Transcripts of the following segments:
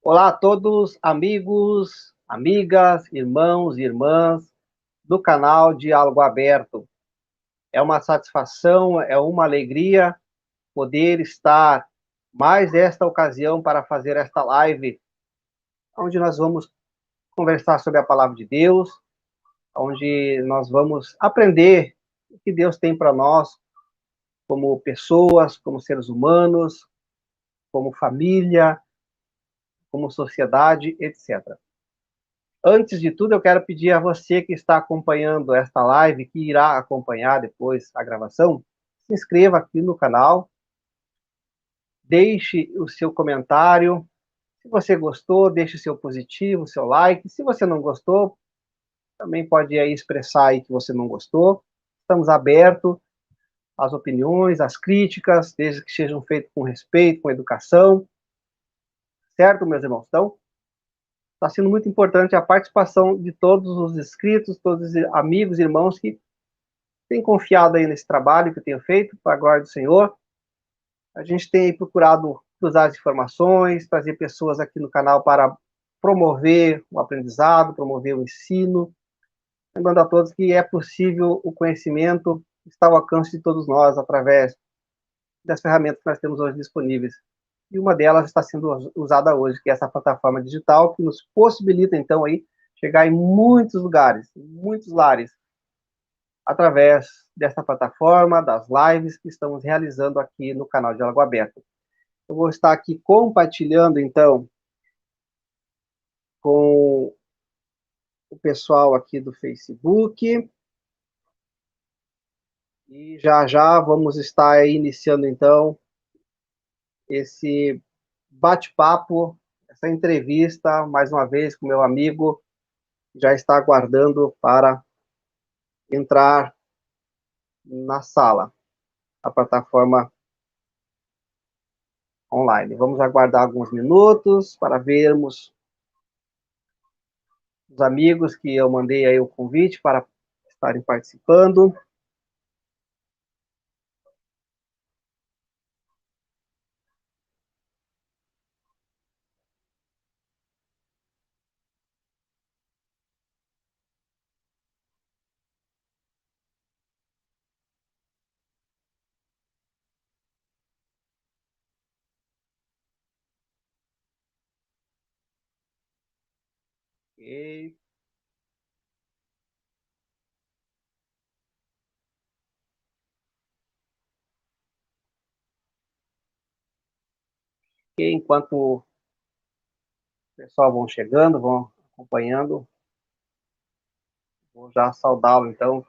Olá a todos, amigos, amigas, irmãos e irmãs do canal Diálogo Aberto. É uma satisfação, é uma alegria poder estar mais esta ocasião para fazer esta live, onde nós vamos conversar sobre a palavra de Deus, onde nós vamos aprender o que Deus tem para nós como pessoas, como seres humanos, como família, como sociedade, etc. Antes de tudo, eu quero pedir a você que está acompanhando esta live, que irá acompanhar depois a gravação, se inscreva aqui no canal, deixe o seu comentário. Se você gostou, deixe seu positivo, seu like. Se você não gostou, também pode aí expressar aí que você não gostou. Estamos abertos às opiniões, às críticas, desde que sejam feitas com respeito, com educação. Certo, meus irmãos? Então, está sendo muito importante a participação de todos os inscritos, todos os amigos e irmãos que têm confiado aí nesse trabalho que eu tenho feito, para a glória do Senhor. A gente tem procurado cruzar as informações, trazer pessoas aqui no canal para promover o aprendizado, promover o ensino. Lembrando a todos que é possível o conhecimento estar ao alcance de todos nós através das ferramentas que nós temos hoje disponíveis. E uma delas está sendo usada hoje, que é essa plataforma digital, que nos possibilita, então, aí, chegar em muitos lugares, em muitos lares, através dessa plataforma, das lives que estamos realizando aqui no canal Diálogo Aberto. Eu vou estar aqui compartilhando, então, com o pessoal aqui do Facebook. E já vamos estar iniciando, então, esse bate-papo, essa entrevista, mais uma vez, com meu amigo, que já está aguardando para entrar na sala, a plataforma online. Vamos aguardar alguns minutos para vermos os amigos que eu mandei aí o convite para estarem participando. Ok. E enquanto o pessoal vão chegando, vão acompanhando, vou já saudá-lo, então,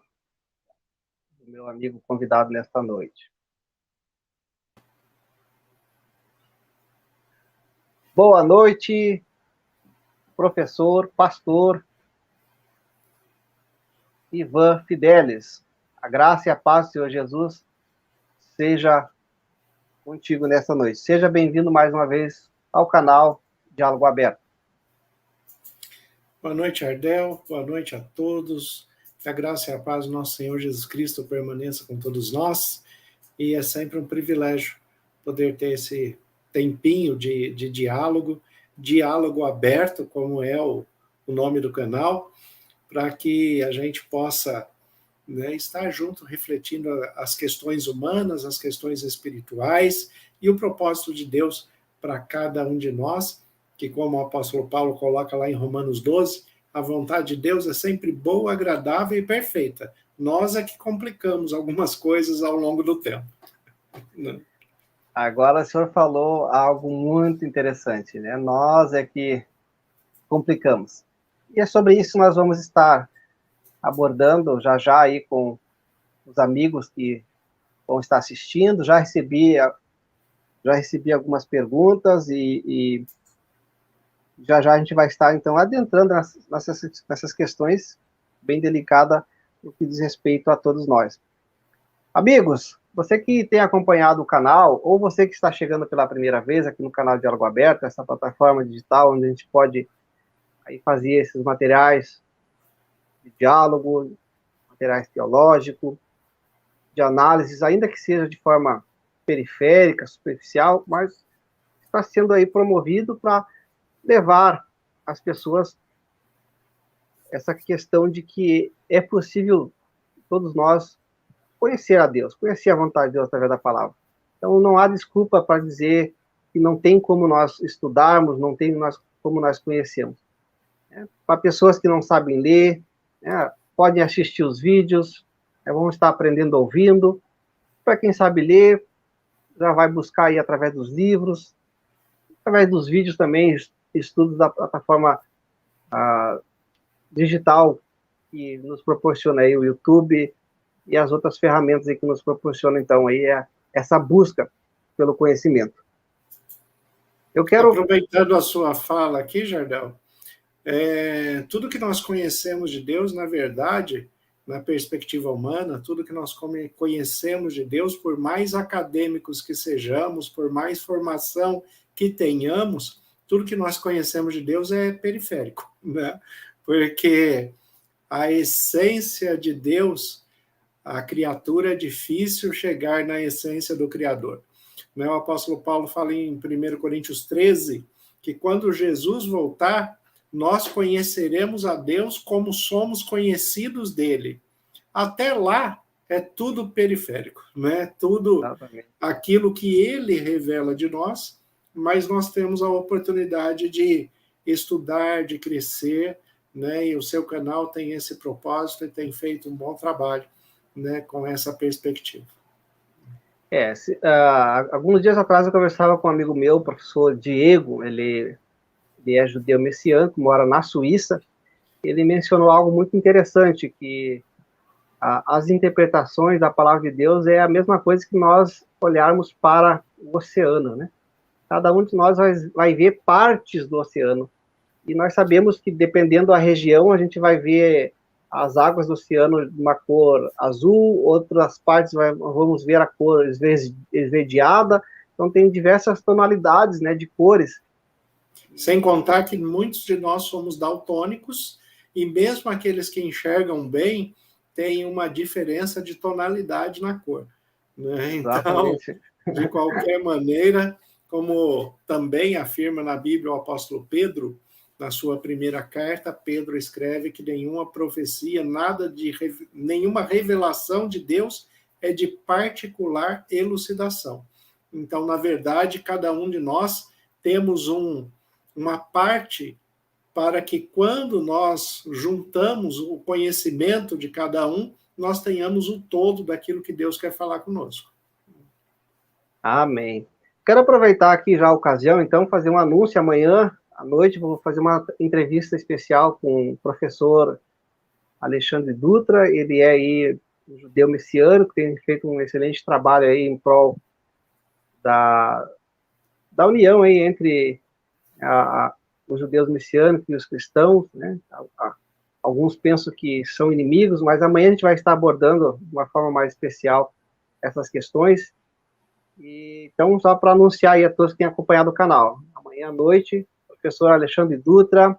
o meu amigo convidado nesta noite. Boa noite, professor, pastor Ivan Fidelis. A graça e a paz do Senhor Jesus seja contigo nesta noite. Seja bem-vindo mais uma vez ao canal Diálogo Aberto. Boa noite, Ardel. Boa noite a todos. Que a graça e a paz do nosso Senhor Jesus Cristo permaneça com todos nós. E é sempre um privilégio poder ter esse tempinho de diálogo aberto, como é o nome do canal, para que a gente possa, né, estar junto refletindo as questões humanas, as questões espirituais e o propósito de Deus para cada um de nós, que, como o apóstolo Paulo coloca lá em Romanos 12, a vontade de Deus é sempre boa, agradável e perfeita. Nós é que complicamos algumas coisas ao longo do tempo. Agora o senhor falou algo muito interessante, né? Nós é que complicamos. E é sobre isso que nós vamos estar abordando já aí com os amigos que vão estar assistindo. Já recebi algumas perguntas e já a gente vai estar, então, adentrando nessas questões bem delicadas no que diz respeito a todos nós. Amigos, você que tem acompanhado o canal, ou você que está chegando pela primeira vez aqui no canal Diálogo Aberto, essa plataforma digital onde a gente pode aí fazer esses materiais de diálogo, materiais teológicos, de análises, ainda que seja de forma periférica, superficial, mas está sendo aí promovido para levar as pessoas essa questão de que é possível todos nós conhecer a Deus, conhecer a vontade de Deus através da palavra. Então, não há desculpa para dizer que não tem como nós estudarmos, não tem como nós conhecermos. Para pessoas que não sabem ler, podem assistir os vídeos, vão estar aprendendo ouvindo. Para quem sabe ler, já vai buscar aí através dos livros, através dos vídeos também, estudos da plataforma digital que nos proporciona aí o YouTube e as outras ferramentas aí que nos proporcionam, então, aí essa busca pelo conhecimento. Eu quero... Aproveitando a sua fala aqui, Jardel, tudo que nós conhecemos de Deus, na verdade, na perspectiva humana, tudo que nós conhecemos de Deus, por mais acadêmicos que sejamos, por mais formação que tenhamos, tudo que nós conhecemos de Deus é periférico, né? Porque a essência de Deus, a criatura, é difícil chegar na essência do Criador. O apóstolo Paulo fala em 1 Coríntios 13, que quando Jesus voltar, nós conheceremos a Deus como somos conhecidos dele. Até lá, é tudo periférico, né? Tudo aquilo que ele revela de nós, mas nós temos a oportunidade de estudar, de crescer, né? E o seu canal tem esse propósito e tem feito um bom trabalho, né, com essa perspectiva. Alguns dias atrás eu conversava com um amigo meu, o professor Diego, ele é judeu messiânico, mora na Suíça. Ele mencionou algo muito interessante, que as interpretações da palavra de Deus é a mesma coisa que nós olharmos para o oceano, né? Cada um de nós vai ver partes do oceano, e nós sabemos que, dependendo da região, a gente vai ver as águas do oceano de uma cor azul, outras partes vamos ver a cor esverdeada. Então, tem diversas tonalidades, né, de cores. Sem contar que muitos de nós somos daltônicos, e mesmo aqueles que enxergam bem, têm uma diferença de tonalidade na cor, né? Então, de qualquer maneira, como também afirma na Bíblia o apóstolo Pedro, na sua primeira carta, Pedro escreve que nenhuma profecia, nenhuma revelação de Deus é de particular elucidação. Então, na verdade, cada um de nós temos uma parte para que, quando nós juntamos o conhecimento de cada um, nós tenhamos o todo daquilo que Deus quer falar conosco. Amém. Quero aproveitar aqui já a ocasião, então, fazer um anúncio. Amanhã à noite vou fazer uma entrevista especial com o professor Alexandre Dutra. Ele é aí um judeu messiânico, tem feito um excelente trabalho aí em prol da união aí entre os judeus messiânicos e os cristãos, né? Alguns pensam que são inimigos, mas amanhã a gente vai estar abordando de uma forma mais especial essas questões. Então, só para anunciar aí a todos que têm acompanhado o canal, amanhã à noite, o professor Alexandre Dutra,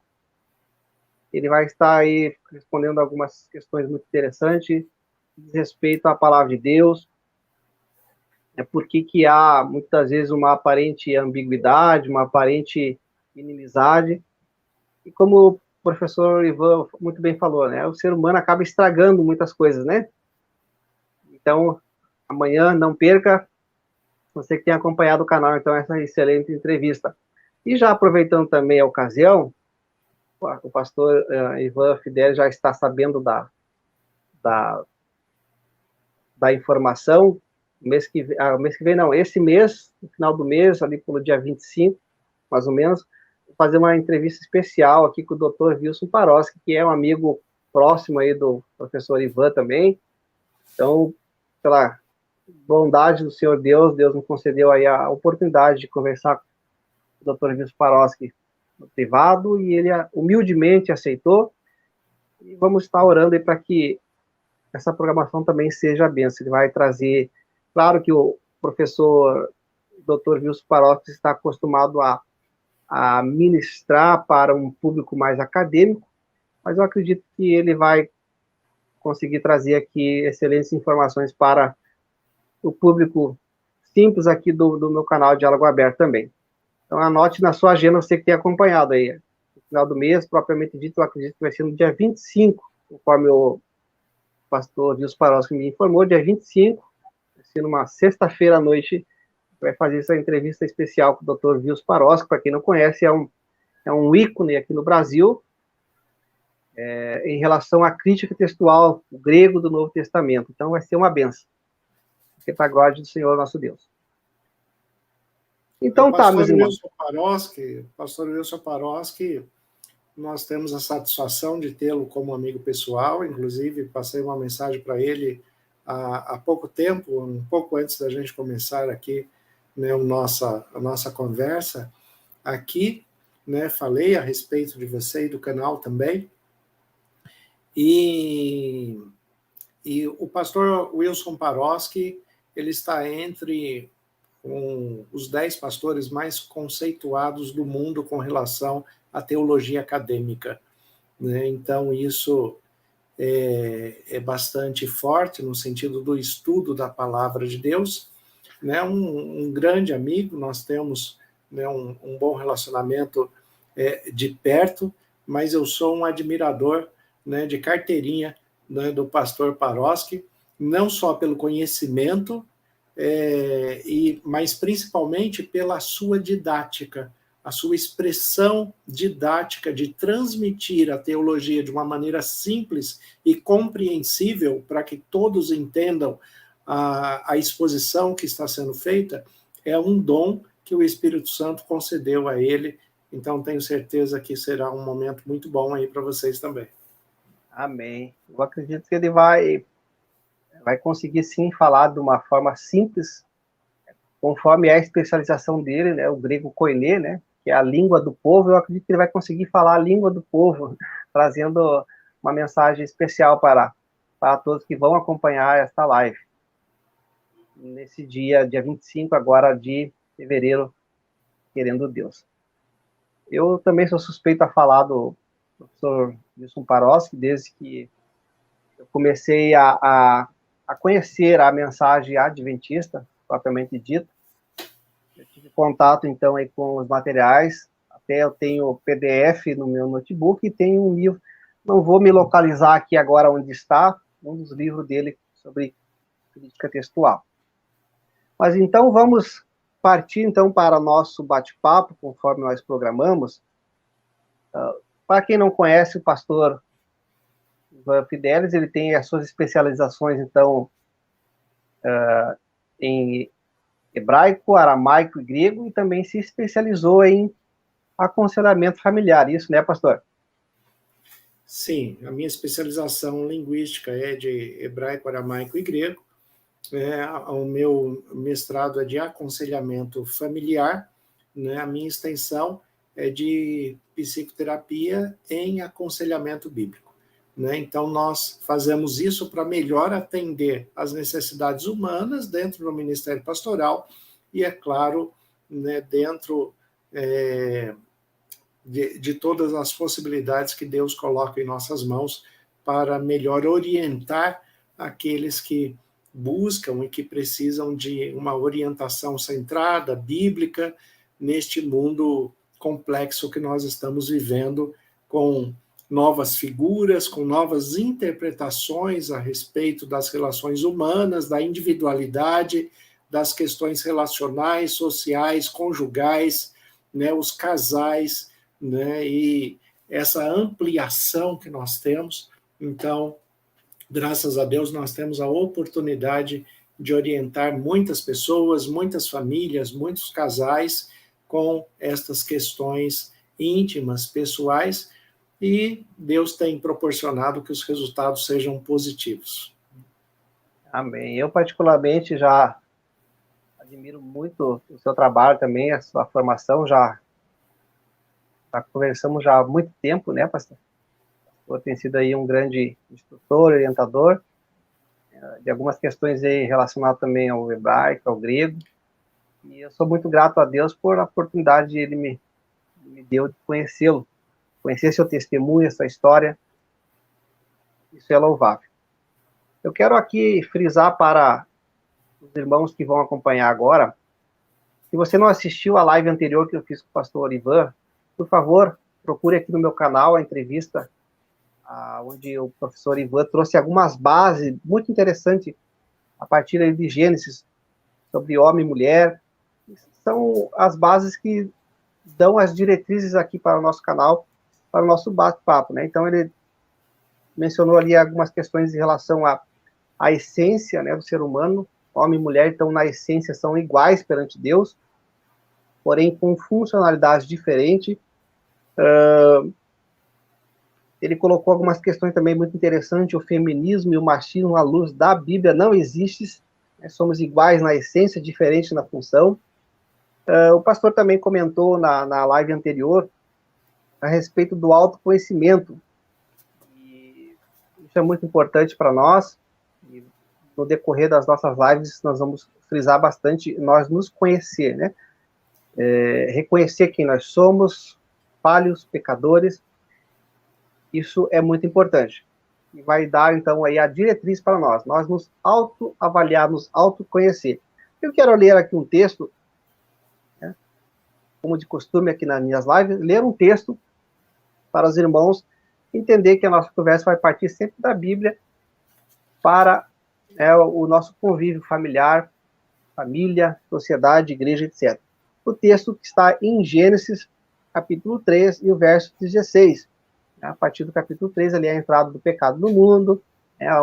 ele vai estar aí respondendo algumas questões muito interessantes, diz respeito à palavra de Deus, por que há, muitas vezes, uma aparente ambiguidade, uma aparente inimizade, e como o professor Ivan muito bem falou, né, o ser humano acaba estragando muitas coisas, né? Então, amanhã, não perca, você que tem acompanhado o canal, então, essa excelente entrevista. E já aproveitando também a ocasião, o pastor Ivan Fidel já está sabendo da informação. Mês que vem não, esse mês, no final do mês, ali pelo dia 25, mais ou menos, vou fazer uma entrevista especial aqui com o Dr. Wilson Paroski, que é um amigo próximo aí do professor Ivan também. Então, pela bondade do Senhor Deus me concedeu aí a oportunidade de conversar com o Dr. Wilson Paroski no privado, e ele humildemente aceitou, e vamos estar orando aí para que essa programação também seja a bênção. Ele vai trazer, claro que o professor Dr. Wilson Paroski está acostumado a ministrar para um público mais acadêmico, mas eu acredito que ele vai conseguir trazer aqui excelentes informações para o público simples aqui do meu canal Diálogo Aberto também. Então, anote na sua agenda, você que tem acompanhado aí. No final do mês, propriamente dito, eu acredito que vai ser no dia 25, conforme o pastor Wilson Paroski me informou, dia 25, vai ser numa sexta-feira à noite, vai fazer essa entrevista especial com o Dr. Wilson Paroski. Para quem não conhece, é um ícone aqui no Brasil, em relação à crítica textual grego do Novo Testamento. Então, vai ser uma benção. Que é para a glória do Senhor nosso Deus. Então, tá, meus irmãos. Pastor Wilson Paroski, nós temos a satisfação de tê-lo como amigo pessoal, inclusive passei uma mensagem para ele há pouco tempo, um pouco antes da gente começar aqui, né, a nossa conversa aqui, né, falei a respeito de você e do canal também, e o pastor Wilson Paroski, ele está entre os 10 pastores mais conceituados do mundo com relação à teologia acadêmica, né? Então, isso é bastante forte no sentido do estudo da palavra de Deus, né? Um grande amigo, nós temos, né, um bom relacionamento de perto, mas eu sou um admirador, né, de carteirinha, né, do pastor Paroski, não só pelo conhecimento, mas principalmente pela sua didática, a sua expressão didática de transmitir a teologia de uma maneira simples e compreensível para que todos entendam a exposição que está sendo feita, é um dom que o Espírito Santo concedeu a ele. Então, tenho certeza que será um momento muito bom aí para vocês também. Amém. Eu acredito que ele vai conseguir, sim, falar de uma forma simples, conforme é a especialização dele, né, o grego koiné, né, que é a língua do povo. Eu acredito que ele vai conseguir falar a língua do povo, trazendo uma mensagem especial para todos que vão acompanhar esta live. Nesse dia 25, agora de fevereiro, querendo Deus. Eu também sou suspeito a falar do professor Wilson Paroski, desde que eu comecei a conhecer a mensagem adventista, propriamente dita. Eu tive contato, então, aí com os materiais, até eu tenho PDF no meu notebook e tenho um livro, não vou me localizar aqui agora onde está, um dos livros dele sobre crítica textual. Mas então vamos partir então para nosso bate-papo, conforme nós programamos. Para quem não conhece, o pastor Ivan Fidelis, ele tem as suas especializações, então, em hebraico, aramaico e grego, e também se especializou em aconselhamento familiar. Isso, né, pastor? Sim, a minha especialização linguística é de hebraico, aramaico e grego. O meu mestrado é de aconselhamento familiar, né? A minha extensão é de psicoterapia em aconselhamento bíblico, né? Então, nós fazemos isso para melhor atender às necessidades humanas dentro do Ministério Pastoral e, é claro, né, dentro de todas as possibilidades que Deus coloca em nossas mãos para melhor orientar aqueles que buscam e que precisam de uma orientação centrada, bíblica, neste mundo complexo que nós estamos vivendo, com novas figuras, com novas interpretações a respeito das relações humanas, da individualidade, das questões relacionais, sociais, conjugais, né, os casais, né, e essa ampliação que nós temos. Então, graças a Deus, nós temos a oportunidade de orientar muitas pessoas, muitas famílias, muitos casais com estas questões íntimas, pessoais, e Deus tem proporcionado que os resultados sejam positivos. Amém. Eu, particularmente, já admiro muito o seu trabalho também, a sua formação. Já conversamos já há muito tempo, né, pastor? O pastor tem sido aí um grande instrutor, orientador, de algumas questões aí relacionadas também ao hebraico, ao grego, e eu sou muito grato a Deus por a oportunidade que ele me deu de conhecê-lo, conhecer seu testemunho, sua história. Isso é louvável. Eu quero aqui frisar para os irmãos que vão acompanhar agora, Se você não assistiu a live anterior que eu fiz com o pastor Ivan, por favor, procure aqui no meu canal a entrevista, onde o professor Ivan trouxe algumas bases muito interessantes a partir aí de Gênesis, sobre homem e mulher. São as bases que dão as diretrizes aqui para o nosso canal, para o nosso bate-papo, né? Então, ele mencionou ali algumas questões em relação à essência, né, do ser humano. Homem e mulher, então, na essência, são iguais perante Deus, porém com funcionalidades diferentes. Ele colocou algumas questões também muito interessantes. O feminismo e o machismo, à luz da Bíblia, não existem, né? Somos iguais na essência, diferentes na função. O pastor também comentou na live anterior a respeito do autoconhecimento. E isso é muito importante para nós. E no decorrer das nossas lives, nós vamos frisar bastante nós nos conhecer, né? Reconhecer quem nós somos, falhos, pecadores. Isso é muito importante. E vai dar, então, aí a diretriz para nós nos autoavaliar, nos autoconhecer. Eu quero ler aqui um texto, né, como de costume aqui nas minhas lives, ler um texto para os irmãos entender que a nossa conversa vai partir sempre da Bíblia para o nosso convívio familiar, família, sociedade, igreja, etc. O texto que está em Gênesis, capítulo 3, e o verso 16. A partir do capítulo 3, ali é a entrada do pecado no mundo,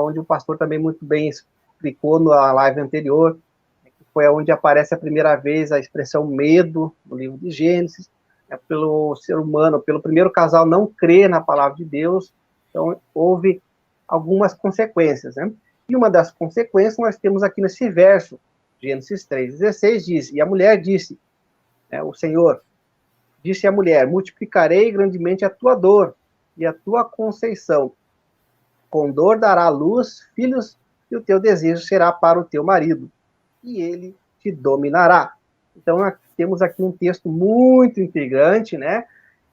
onde o pastor também muito bem explicou na live anterior, que foi onde aparece a primeira vez a expressão medo no livro de Gênesis, pelo ser humano, pelo primeiro casal não crer na palavra de Deus, então houve algumas consequências, né? E uma das consequências nós temos aqui nesse verso, Gênesis 3:16 diz, e a mulher disse, o Senhor disse à mulher, multiplicarei grandemente a tua dor e a tua conceição. Com dor dará à luz filhos, e o teu desejo será para o teu marido, e ele te dominará. Então, temos aqui um texto muito intrigante, né?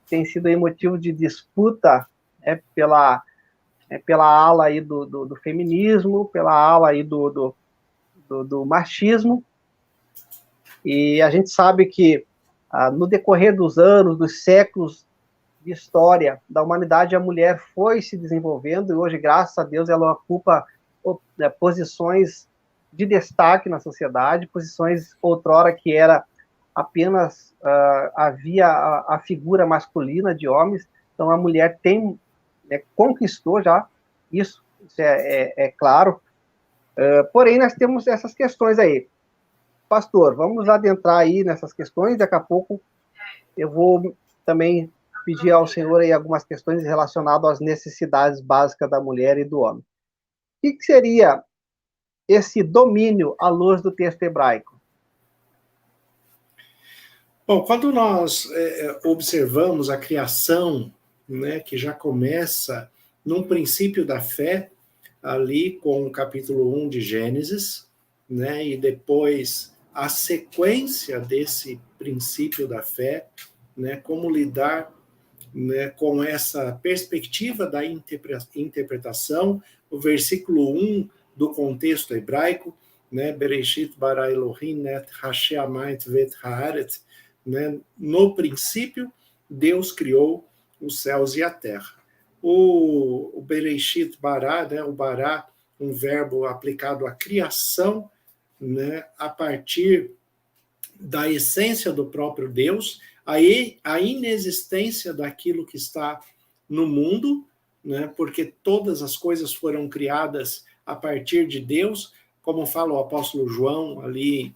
Tem sido aí motivo de disputa, né, pela ala aí do feminismo, pela ala aí do machismo. E a gente sabe que, no decorrer dos anos, dos séculos de história da humanidade, a mulher foi se desenvolvendo, e hoje, graças a Deus, ela ocupa posições de destaque na sociedade, posições outrora que era apenas havia a figura masculina de homens. Então a mulher conquistou já isso é claro. Porém, nós temos essas questões aí. Pastor, vamos adentrar aí nessas questões. Daqui a pouco eu vou também pedir ao senhor aí algumas questões relacionadas às necessidades básicas da mulher e do homem. O que seria esse domínio à luz do texto hebraico? Bom, quando nós observamos a criação, né, que já começa num princípio da fé, ali com o capítulo 1 de Gênesis, né, e depois a sequência desse princípio da fé, né, como lidar, né, com essa perspectiva da interpretação, o versículo 1 do contexto hebraico, né, Bereshit bara Elohim net hashamayim vet haaretz, né, no princípio, Deus criou os céus e a terra. O Bereshit bara, né, o bara, um verbo aplicado à criação, né, a partir da essência do próprio Deus, a inexistência daquilo que está no mundo, né, porque todas as coisas foram criadas a partir de Deus, como fala o apóstolo João ali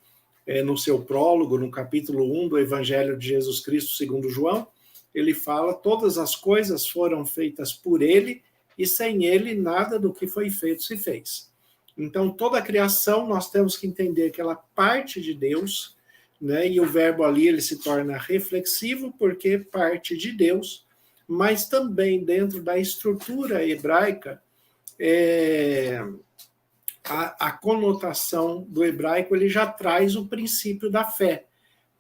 no seu prólogo, no capítulo 1 do Evangelho de Jesus Cristo segundo João, ele fala, todas as coisas foram feitas por ele, e sem ele nada do que foi feito se fez. Então, toda a criação, nós temos que entender que ela parte de Deus, né, e o verbo ali ele se torna reflexivo, porque parte de Deus, mas também dentro da estrutura hebraica, a conotação do hebraico ele já traz o princípio da fé,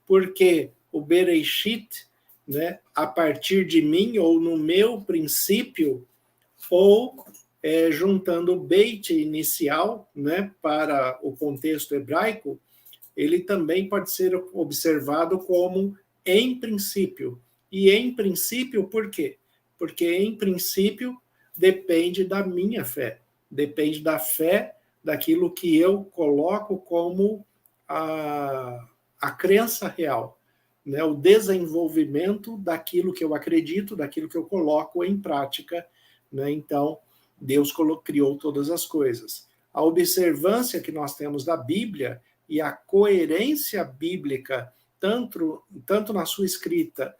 porque o Bereshit, né, a partir de mim, ou no meu princípio, ou juntando o Beit inicial, né, para o contexto hebraico, ele também pode ser observado como em princípio. E em princípio, por quê? Porque em princípio depende da minha fé, depende da fé daquilo que eu coloco como a crença real, né? O desenvolvimento daquilo que eu acredito, daquilo que eu coloco em prática, né? Então, Deus criou todas as coisas. A observância que nós temos da Bíblia e a coerência bíblica, tanto na sua escrita,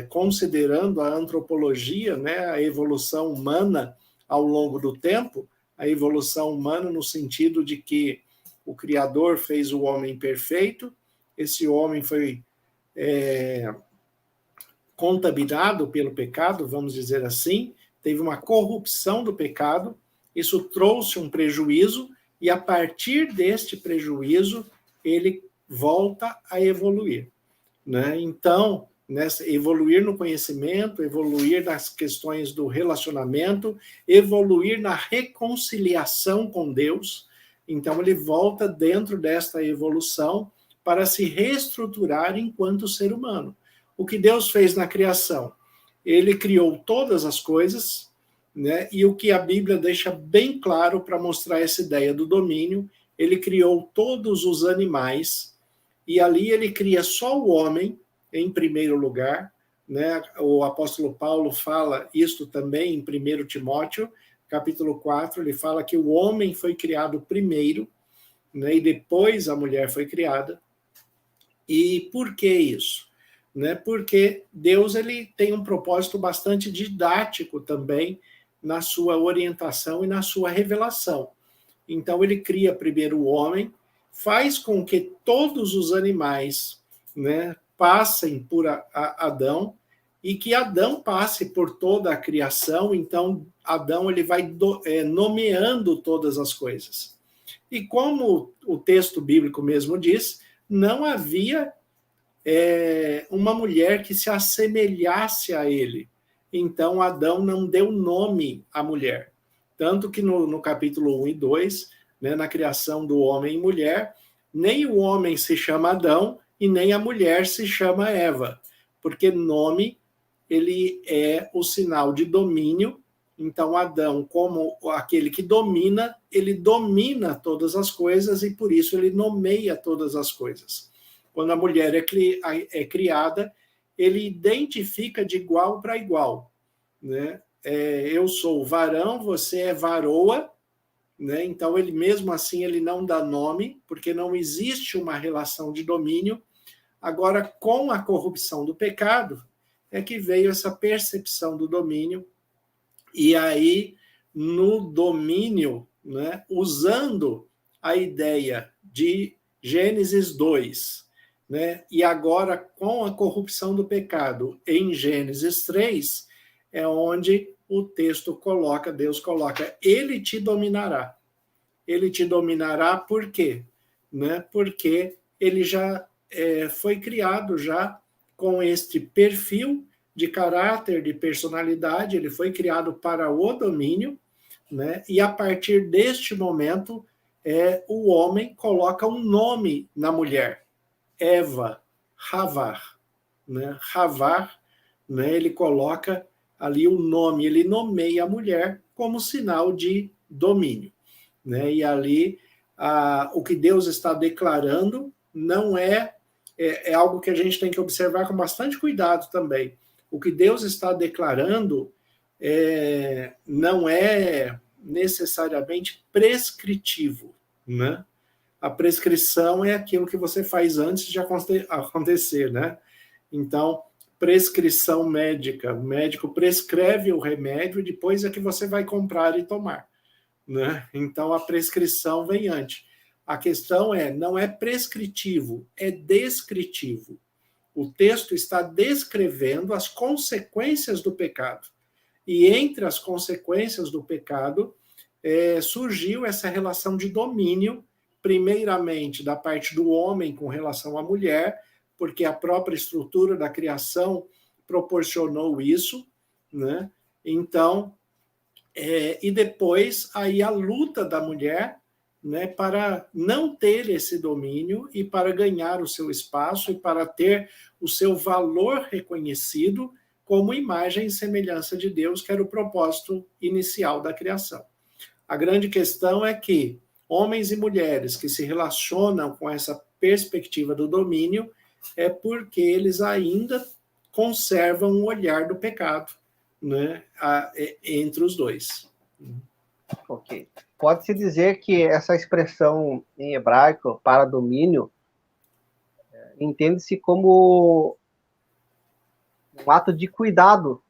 considerando a antropologia, né, a evolução humana ao longo do tempo, a evolução humana no sentido de que o Criador fez o homem perfeito, esse homem foi contaminado pelo pecado, vamos dizer assim, teve uma corrupção do pecado, isso trouxe um prejuízo, e a partir deste prejuízo, ele volta a evoluir, né? Então, evoluir no conhecimento, evoluir nas questões do relacionamento, evoluir na reconciliação com Deus. Então, ele volta dentro desta evolução para se reestruturar enquanto ser humano. O que Deus fez na criação? Ele criou todas as coisas, né? E o que a Bíblia deixa bem claro para mostrar essa ideia do domínio, ele criou todos os animais, e ali ele cria só o homem, em primeiro lugar, né? O apóstolo Paulo fala isto também em 1 Timóteo, capítulo 4, ele fala que o homem foi criado primeiro, né? E depois a mulher foi criada. E por que isso? Né? Porque Deus ele tem um propósito bastante didático também na sua orientação e na sua revelação. Então ele cria primeiro o homem, faz com que todos os animais, né, passem por Adão, e que Adão passe por toda a criação. Então Adão ele vai nomeando todas as coisas. E como o texto bíblico mesmo diz, não havia uma mulher que se assemelhasse a ele. Então Adão não deu nome à mulher. Tanto que no capítulo 1 e 2, né, na criação do homem e mulher, nem o homem se chama Adão e nem a mulher se chama Eva, porque nome ele é o sinal de domínio. Então Adão, como aquele que domina, ele domina todas as coisas e por isso ele nomeia todas as coisas. Quando a mulher é criada, ele identifica de igual para igual, né? Eu sou varão, você é varoa, né? Então ele mesmo assim ele não dá nome, porque não existe uma relação de domínio. Agora, com a corrupção do pecado, é que veio essa percepção do domínio, e aí no domínio, né, usando a ideia de Gênesis 2, né, e agora com a corrupção do pecado em Gênesis 3, é onde o texto coloca, Deus coloca, ele te dominará. Ele te dominará por quê? Né? Porque ele já foi criado já com este perfil de caráter, de personalidade, ele foi criado para o domínio, né? E a partir deste momento, o homem coloca um nome na mulher, Eva, Havar, né? Havar, né? Ele coloca ali um nome, ele nomeia a mulher como sinal de domínio, né? E ali o que Deus está declarando não é algo que a gente tem que observar com bastante cuidado também. O que Deus está declarando não é necessariamente prescritivo, né? A prescrição é aquilo que você faz antes de acontecer, né? Então, prescrição médica, o médico prescreve o remédio e depois é que você vai comprar e tomar, né? Então, a prescrição vem antes. A questão não é prescritivo, é descritivo. O texto está descrevendo as consequências do pecado. E entre as consequências do pecado, surgiu essa relação de domínio, primeiramente da parte do homem com relação à mulher, porque a própria estrutura da criação proporcionou isso, né? Então, e depois aí a luta da mulher né, para não ter esse domínio e para ganhar o seu espaço e para ter o seu valor reconhecido como imagem e semelhança de Deus, que era o propósito inicial da criação. A grande questão é que homens e mulheres que se relacionam com essa perspectiva do domínio é porque eles ainda conservam o olhar do pecado, né, entre os dois. Ok. Pode-se dizer que essa expressão em hebraico, para domínio, entende-se como um ato de cuidado.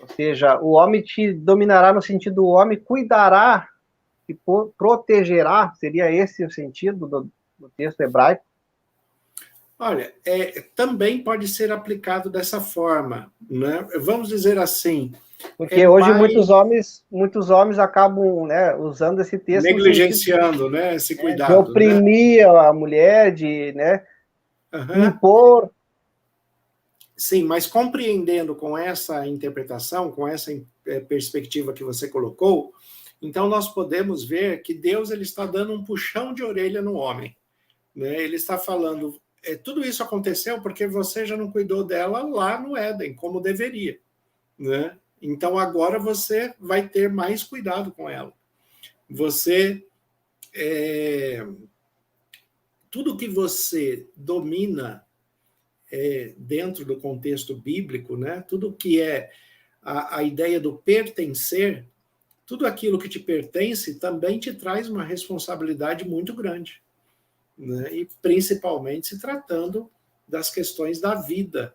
Ou seja, o homem te dominará no sentido, o homem cuidará e protegerá, seria esse o sentido do texto hebraico? Olha, também pode ser aplicado dessa forma, né? Vamos dizer assim. Porque hoje muitos homens acabam, né, usando esse texto negligenciando, né, esse cuidado, de oprimir, né, a mulher, de, né, impor. Sim, mas compreendendo com essa interpretação, com essa perspectiva que você colocou, então nós podemos ver que Deus ele está dando um puxão de orelha no homem, né? Ele está falando, tudo isso aconteceu porque você já não cuidou dela lá no Éden, como deveria, né? Então agora você vai ter mais cuidado com ela. Você tudo que você domina dentro do contexto bíblico, né? Tudo que é a ideia do pertencer, tudo aquilo que te pertence também te traz uma responsabilidade muito grande, né? E principalmente se tratando das questões da vida,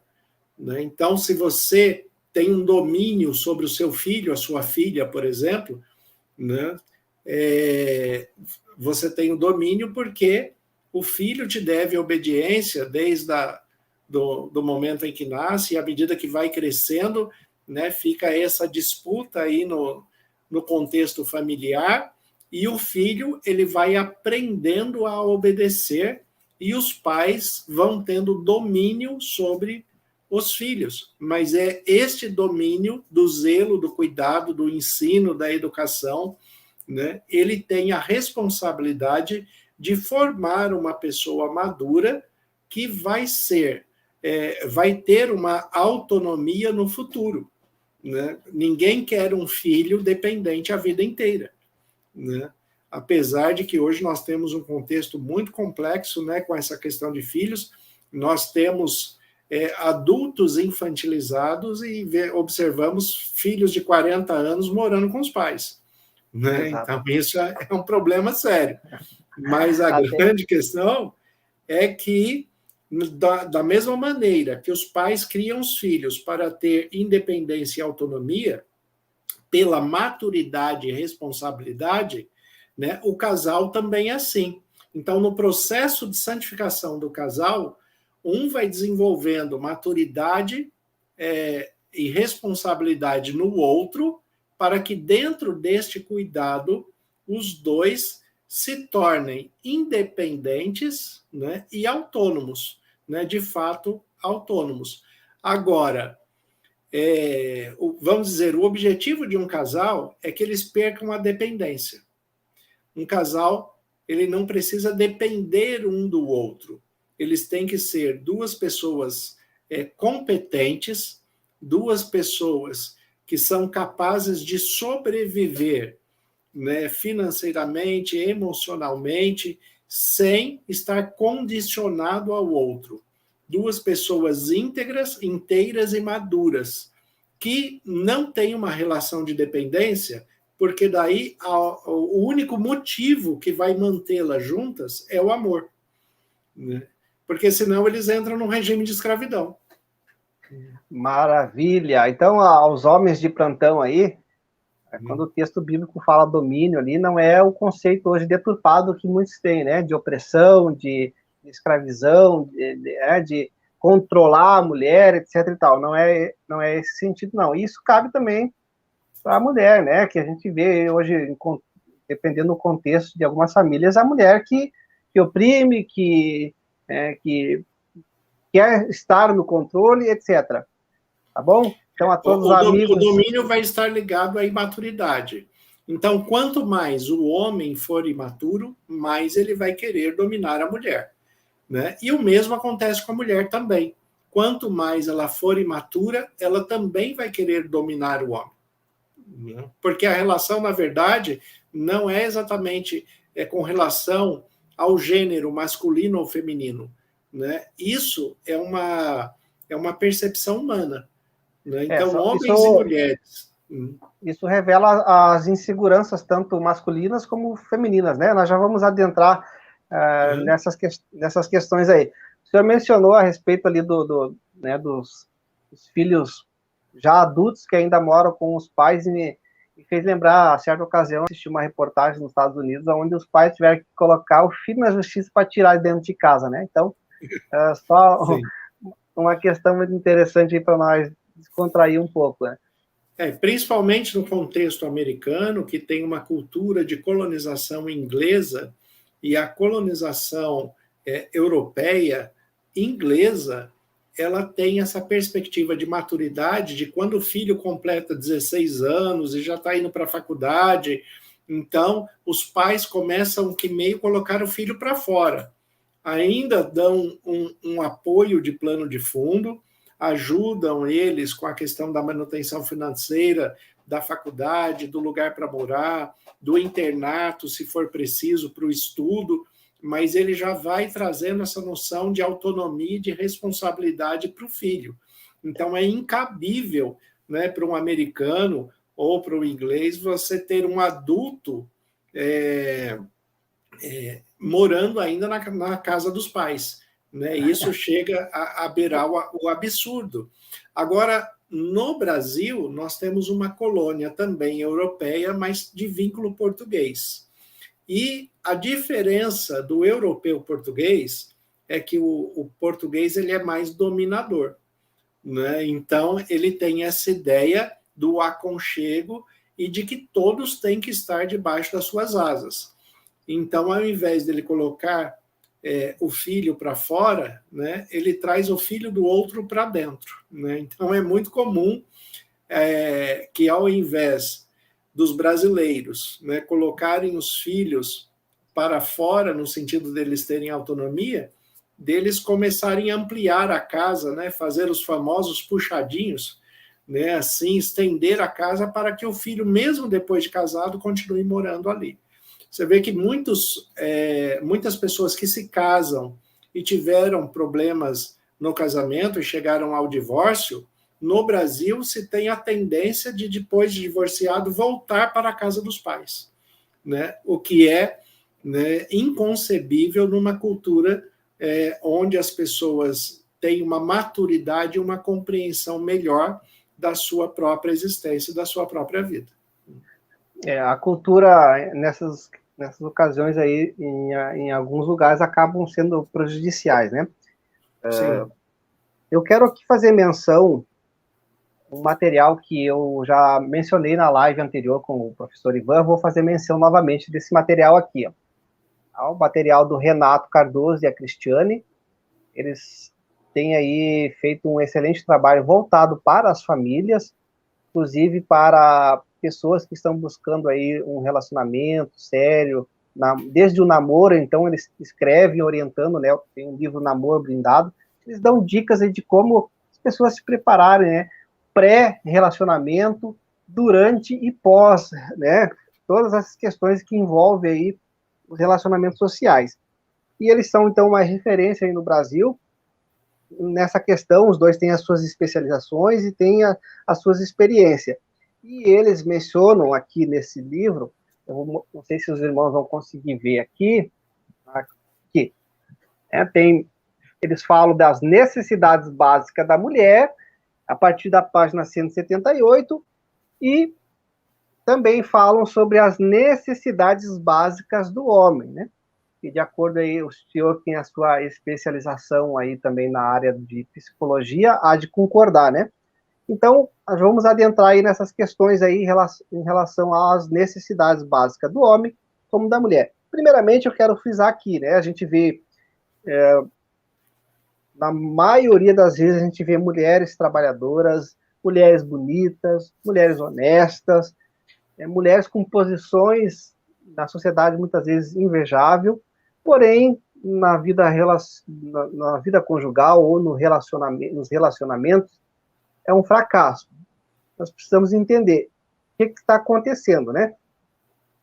né? Então, se você tem um domínio sobre o seu filho, a sua filha, por exemplo, né? Você tem o domínio porque o filho te deve obediência desde do momento em que nasce, e à medida que vai crescendo, né, fica essa disputa aí no contexto familiar, e o filho ele vai aprendendo a obedecer, e os pais vão tendo domínio sobre os filhos. Mas é este domínio do zelo, do cuidado, do ensino, da educação, né, ele tem a responsabilidade de formar uma pessoa madura que vai ter uma autonomia no futuro, né? Ninguém quer um filho dependente a vida inteira, né? Apesar de que hoje nós temos um contexto muito complexo, né, com essa questão de filhos, nós temos adultos infantilizados e observamos filhos de 40 anos morando com os pais, né? Então isso é um problema sério. Mas a grande questão é que, da mesma maneira que os pais criam os filhos para ter independência e autonomia, pela maturidade e responsabilidade, né, o casal também é assim. Então, no processo de santificação do casal, um vai desenvolvendo maturidade e responsabilidade no outro, para que dentro deste cuidado, os dois se tornem independentes, né, e autônomos, né, de fato autônomos. Agora, vamos dizer, o objetivo de um casal é que eles percam a dependência. Um casal, ele não precisa depender um do outro. Eles têm que ser duas pessoas competentes, duas pessoas que são capazes de sobreviver, né, financeiramente, emocionalmente, sem estar condicionado ao outro. Duas pessoas íntegras, inteiras e maduras, que não têm uma relação de dependência, porque daí o único motivo que vai mantê-las juntas é o amor, né? Porque senão eles entram num regime de escravidão. Maravilha! Então, aos homens de plantão aí, quando o texto bíblico fala domínio ali, não é o conceito hoje deturpado que muitos têm, né? De opressão, de escravidão, de controlar a mulher, etc. e tal. Não é esse sentido, não. Isso cabe também para a mulher, né? Que a gente vê hoje, dependendo do contexto de algumas famílias, a mulher que oprime, que quer estar no controle, etc. Tá bom? Então, a todos os amigos... O domínio vai estar ligado à imaturidade. Então, quanto mais o homem for imaturo, mais ele vai querer dominar a mulher, né? E o mesmo acontece com a mulher também. Quanto mais ela for imatura, ela também vai querer dominar o homem, né? Porque a relação, na verdade, não é exatamente com relação ao gênero masculino ou feminino, né? Isso é uma percepção humana, né? Então, homens e mulheres. Isso revela as inseguranças, tanto masculinas como femininas, né? Nós já vamos adentrar nessas questões aí. O senhor mencionou a respeito ali né, dos filhos já adultos que ainda moram com os pais e me fez lembrar, a certa ocasião, assisti uma reportagem nos Estados Unidos onde os pais tiveram que colocar o filho na justiça para tirar ele dentro de casa, né? Então, só uma questão muito interessante aí para nós descontrair um pouco, né? Principalmente no contexto americano, que tem uma cultura de colonização inglesa, e a colonização europeia, inglesa, ela tem essa perspectiva de maturidade, de quando o filho completa 16 anos e já está indo para a faculdade, então os pais começam que meio colocar o filho para fora. Ainda dão um apoio de plano de fundo, ajudam eles com a questão da manutenção financeira, da faculdade, do lugar para morar, do internato, se for preciso, para o estudo, mas ele já vai trazendo essa noção de autonomia e de responsabilidade para o filho. Então, é incabível, né, para um americano ou para o inglês você ter um adulto morando ainda na casa dos pais, né? Isso chega a beirar o absurdo. Agora, no Brasil, nós temos uma colônia também europeia, mas de vínculo português. E a diferença do europeu português é que o português ele é mais dominador, né? Então, ele tem essa ideia do aconchego e de que todos têm que estar debaixo das suas asas. Então, ao invés dele colocar o filho para fora, né, ele traz o filho do outro para dentro, né? Então, é muito comum que, ao invés dos brasileiros, né, colocarem os filhos para fora, no sentido deles terem autonomia, deles começarem a ampliar a casa, né, fazer os famosos puxadinhos, né, assim, estender a casa para que o filho, mesmo depois de casado, continue morando ali. Você vê que muitas pessoas que se casam e tiveram problemas no casamento e chegaram ao divórcio, no Brasil se tem a tendência de, depois de divorciado, voltar para a casa dos pais, né? O que é, né, inconcebível numa cultura onde as pessoas têm uma maturidade e uma compreensão melhor da sua própria existência e da sua própria vida. A cultura, nessas ocasiões aí, em alguns lugares, acabam sendo prejudiciais, né? Sim. Eu quero aqui fazer menção um material que eu já mencionei na live anterior com o professor Ivan, vou fazer menção novamente desse material aqui, ó. O material do Renato Cardoso e a Cristiane, eles têm aí feito um excelente trabalho voltado para as famílias, inclusive para pessoas que estão buscando aí um relacionamento sério, desde o namoro, então eles escrevem orientando, né, tem um livro Namoro Blindado, eles dão dicas aí de como as pessoas se prepararem, né, pré-relacionamento, durante e pós, né, todas essas questões que envolvem aí os relacionamentos sociais. E eles são, então, uma referência aí no Brasil nessa questão, os dois têm as suas especializações e têm as suas experiências. E eles mencionam aqui nesse livro, eu não sei se os irmãos vão conseguir ver aqui, eles falam das necessidades básicas da mulher, a partir da página 178, e também falam sobre as necessidades básicas do homem, né? E de acordo aí, o senhor tem a sua especialização aí também na área de psicologia, há de concordar, né? Então, nós vamos adentrar aí nessas questões aí em relação às necessidades básicas do homem como da mulher. Primeiramente, eu quero frisar aqui, né? A gente vê, na maioria das vezes, a gente vê mulheres trabalhadoras, mulheres bonitas, mulheres honestas, mulheres com posições na sociedade muitas vezes invejável, porém, na vida conjugal ou nos relacionamentos, é um fracasso. Nós precisamos entender o que está acontecendo, né?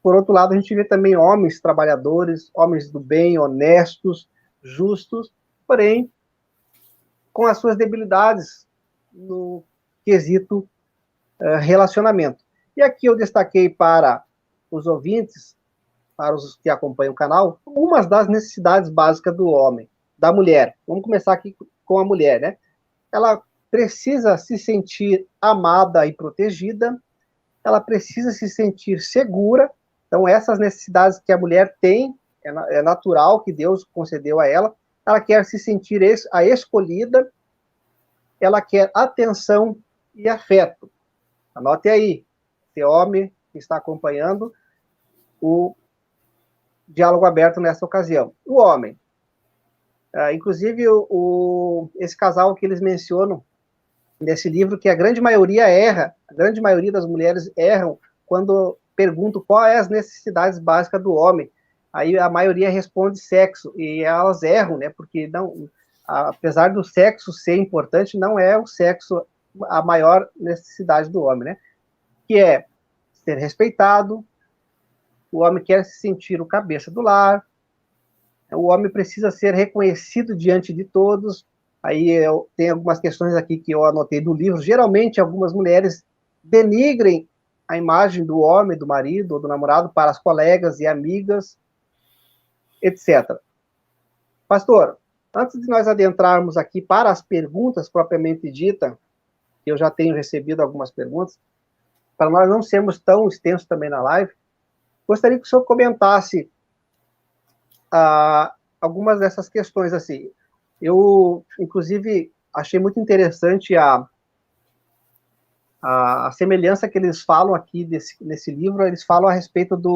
Por outro lado, a gente vê também homens trabalhadores, homens do bem, honestos, justos, porém, com as suas debilidades no quesito relacionamento. E aqui eu destaquei para os ouvintes, para os que acompanham o canal, umas das necessidades básicas do homem, da mulher. Vamos começar aqui com a mulher, né? Ela precisa se sentir amada e protegida, ela precisa se sentir segura. Então, essas necessidades que a mulher tem, é natural que Deus concedeu a ela. Ela quer se sentir a escolhida, ela quer atenção e afeto. Anote aí, esse homem que está acompanhando o diálogo aberto nessa ocasião. O homem. Inclusive, esse casal que eles mencionam nesse livro, que a grande maioria erra, a grande maioria das mulheres erram quando perguntam quais é as necessidades básicas do homem. Aí a maioria responde sexo, e elas erram, né? Porque não, apesar do sexo ser importante, não é o sexo a maior necessidade do homem, né? Que é ser respeitado, o homem quer se sentir o cabeça do lar, o homem precisa ser reconhecido diante de todos. Aí tem algumas questões aqui que eu anotei do livro. Geralmente, algumas mulheres denigrem a imagem do homem, do marido ou do namorado para as colegas e amigas, etc. Pastor, antes de nós adentrarmos aqui para as perguntas propriamente dita, eu já tenho recebido algumas perguntas, para nós não sermos tão extensos também na live, gostaria que o senhor comentasse algumas dessas questões, assim. Eu, inclusive, achei muito interessante a semelhança que eles falam aqui nesse livro. Eles falam a respeito de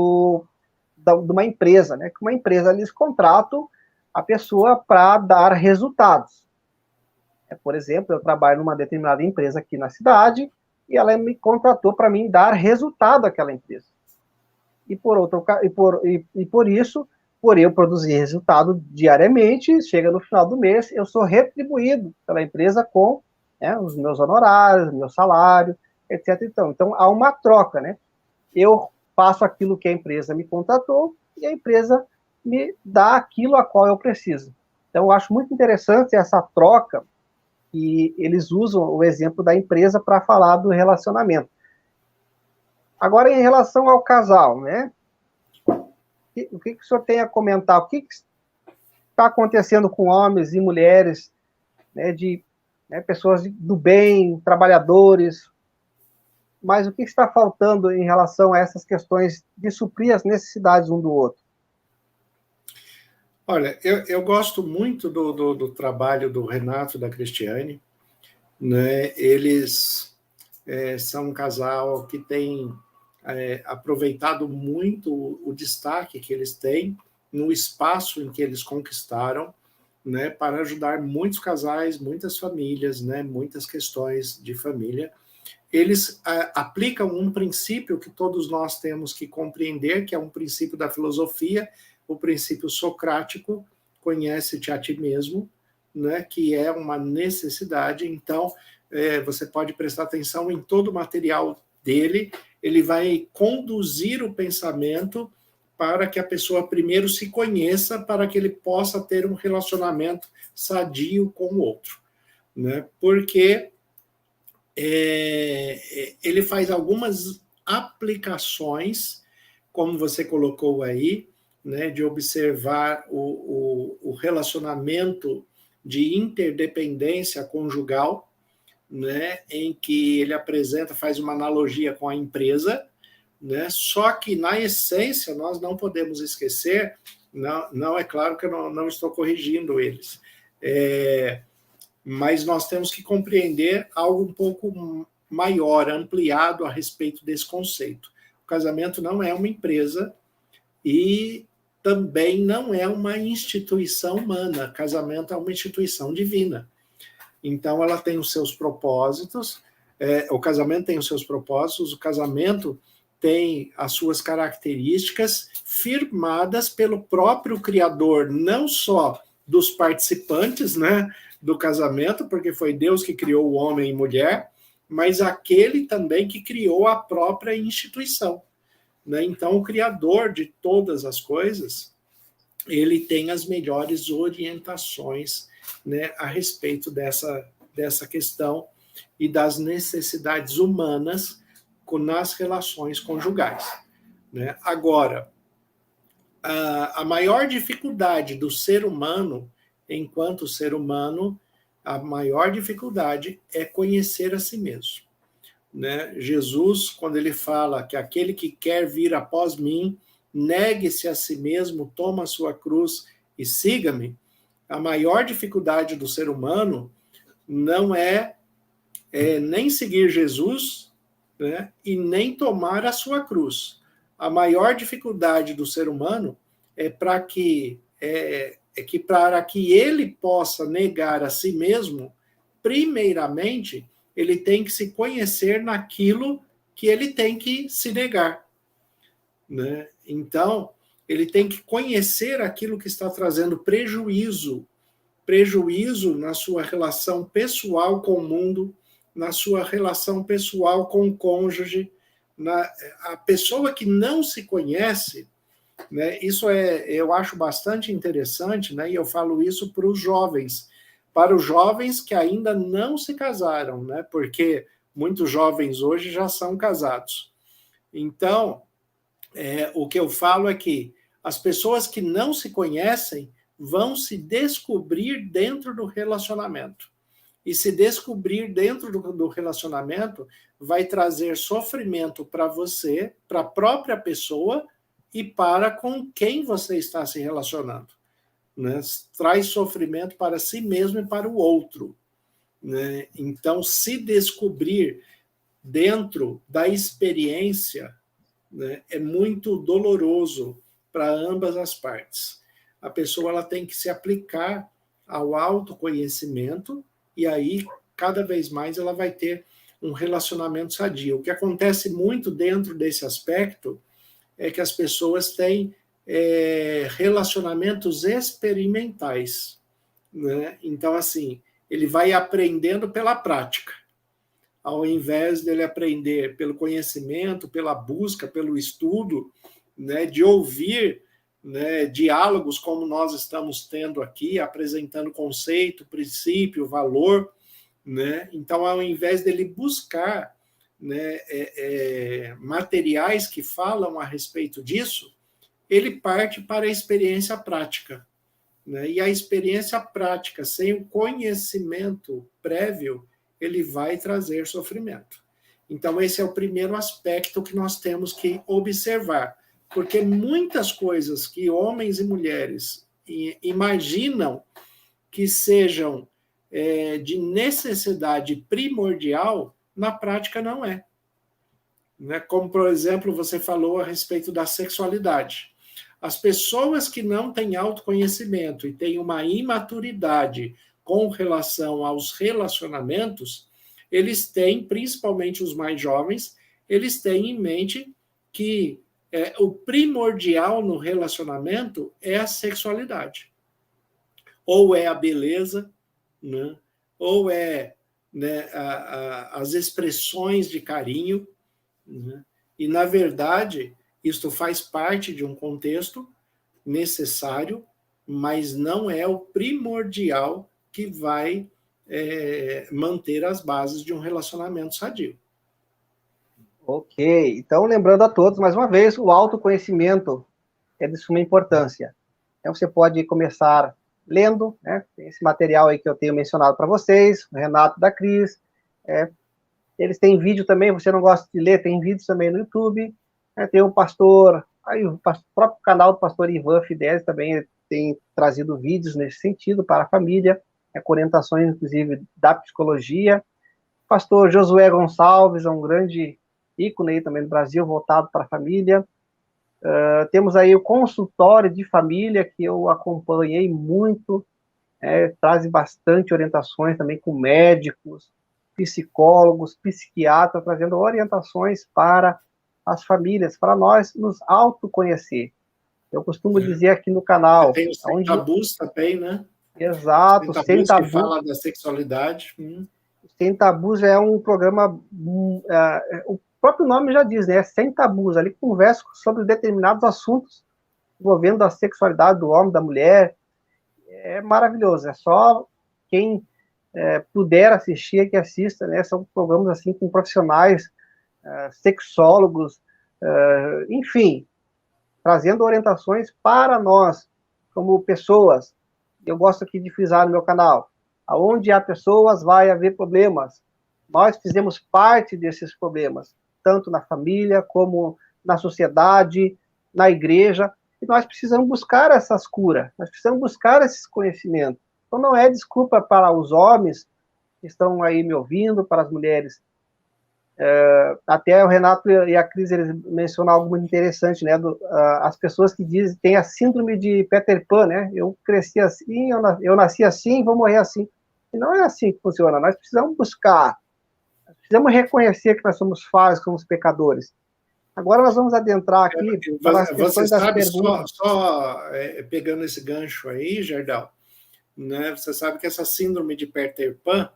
uma empresa, né? Que uma empresa, eles contratam a pessoa para dar resultados. Por exemplo, eu trabalho numa determinada empresa aqui na cidade e ela me contratou para mim dar resultado àquela empresa. E por isso, por eu produzir resultado diariamente, chega no final do mês, eu sou retribuído pela empresa com os meus honorários, meu salário, etc. Então, há uma troca, né? Eu faço aquilo que a empresa me contratou e a empresa me dá aquilo a qual eu preciso. Então, eu acho muito interessante essa troca, e eles usam o exemplo da empresa para falar do relacionamento. Agora, em relação ao casal, né? O que o senhor tem a comentar? O que está acontecendo com homens e mulheres, né, pessoas do bem, trabalhadores, mas o que está faltando em relação a essas questões de suprir as necessidades um do outro? Olha, eu gosto muito do trabalho do Renato e da Cristiane, né? Eles são um casal que tem aproveitado muito o destaque que eles têm no espaço em que eles conquistaram, né, para ajudar muitos casais, muitas famílias, né, muitas questões de família. Eles aplicam um princípio que todos nós temos que compreender, que é um princípio da filosofia, o princípio socrático, conhece-te a ti mesmo, né, que é uma necessidade. Então, você pode prestar atenção em todo o material dele, ele vai conduzir o pensamento para que a pessoa primeiro se conheça, para que ele possa ter um relacionamento sadio com o outro, né? Porque ele faz algumas aplicações, como você colocou aí, né, de observar o relacionamento de interdependência conjugal, né, em que ele faz uma analogia com a empresa, né, só que na essência nós não podemos esquecer, não é claro que eu não estou corrigindo eles, mas nós temos que compreender algo um pouco maior, ampliado a respeito desse conceito. O casamento não é uma empresa e também não é uma instituição humana. O casamento é uma instituição divina. Então, ela tem os seus propósitos, o casamento tem os seus propósitos, o casamento tem as suas características firmadas pelo próprio Criador, não só dos participantes, né, do casamento, porque foi Deus que criou o homem e mulher, mas aquele também que criou a própria instituição, né? Então, o Criador de todas as coisas, ele tem as melhores orientações, né, a respeito dessa questão e das necessidades humanas nas relações conjugais, né? Agora, a maior dificuldade do ser humano, enquanto ser humano, a maior dificuldade é conhecer a si mesmo, né? Jesus, quando ele fala que aquele que quer vir após mim, negue-se a si mesmo, toma a sua cruz e siga-me, a maior dificuldade do ser humano não é nem seguir Jesus, né, e nem tomar a sua cruz. A maior dificuldade do ser humano é para que ele possa negar a si mesmo, primeiramente, ele tem que se conhecer naquilo que ele tem que se negar, né? Então, ele tem que conhecer aquilo que está trazendo prejuízo na sua relação pessoal com o mundo, na sua relação pessoal com o cônjuge. A pessoa que não se conhece, né, eu acho bastante interessante, né, e eu falo isso para os jovens que ainda não se casaram, né, porque muitos jovens hoje já são casados. Então, o que eu falo é que as pessoas que não se conhecem vão se descobrir dentro do relacionamento. E se descobrir dentro do relacionamento vai trazer sofrimento para você, para a própria pessoa e para com quem você está se relacionando, né? Traz sofrimento para si mesmo e para o outro, né? Então, se descobrir dentro da experiência, né, é muito doloroso para ambas as partes. A pessoa ela tem que se aplicar ao autoconhecimento e aí, cada vez mais, ela vai ter um relacionamento sadio. O que acontece muito dentro desse aspecto é que as pessoas têm relacionamentos experimentais, né? Então, assim, ele vai aprendendo pela prática, ao invés dele aprender pelo conhecimento, pela busca, pelo estudo, né, de ouvir, né, diálogos como nós estamos tendo aqui, apresentando conceito, princípio, valor, né? Então, ao invés dele buscar, né, materiais que falam a respeito disso, ele parte para a experiência prática, né? E a experiência prática, sem o conhecimento prévio, ele vai trazer sofrimento. Então, esse é o primeiro aspecto que nós temos que observar, porque muitas coisas que homens e mulheres imaginam que sejam de necessidade primordial, na prática não é. Né? Como, por exemplo, você falou a respeito da sexualidade. As pessoas que não têm autoconhecimento e têm uma imaturidade com relação aos relacionamentos, eles têm, principalmente os mais jovens, eles têm em mente que o primordial no relacionamento é a sexualidade. Ou é a beleza, né? Ou né, as expressões de carinho, né? E, na verdade, isto faz parte de um contexto necessário, mas não é o primordial que vai manter as bases de um relacionamento sadio. Ok, então lembrando a todos, mais uma vez, o autoconhecimento é de suma importância. Então você pode começar lendo, né? Tem esse material aí que eu tenho mencionado para vocês, o Renato da Cris, eles têm vídeo também, você não gosta de ler, tem vídeos também no YouTube, né? Tem o pastor, aí o próprio canal do pastor Ivan Fidelis também tem trazido vídeos nesse sentido para a família, com orientações, inclusive, da psicologia. O pastor Josué Gonçalves é um grande ícone aí também no Brasil, voltado para a família. Temos aí o consultório de família, que eu acompanhei muito, traz bastante orientações também com médicos, psicólogos, psiquiatras, trazendo orientações para as famílias, para nós nos autoconhecer. Eu costumo dizer aqui no canal... Tem os Sem Tabus também, né? Exato, Sem Tabus. Que fala da sexualidade. Sem Tabus é um programa... o próprio nome já diz, né? Sem Tabus. Ali conversa sobre determinados assuntos envolvendo a sexualidade do homem, da mulher. É maravilhoso. É só quem puder assistir, que assista, né? São programas assim com profissionais, sexólogos, enfim, trazendo orientações para nós, como pessoas. Eu gosto aqui de frisar no meu canal, aonde há pessoas, vai haver problemas. Nós fizemos parte desses problemas, tanto na família, como na sociedade, na igreja, e nós precisamos buscar essas curas, nós precisamos buscar esses conhecimentos. Então não é desculpa para os homens que estão aí me ouvindo, para as mulheres. Até o Renato e a Cris, eles mencionam algo muito interessante, né? As pessoas que dizem, tem a síndrome de Peter Pan, né? Eu cresci assim, eu nasci assim, vou morrer assim. E não é assim que funciona. Nós precisamos buscar, nós precisamos reconhecer que nós somos falhos, somos pecadores. Agora nós vamos adentrar aqui nas questões das perguntas. Só pegando esse gancho aí, Gerdau, né? Você sabe que essa síndrome de Peter Pan,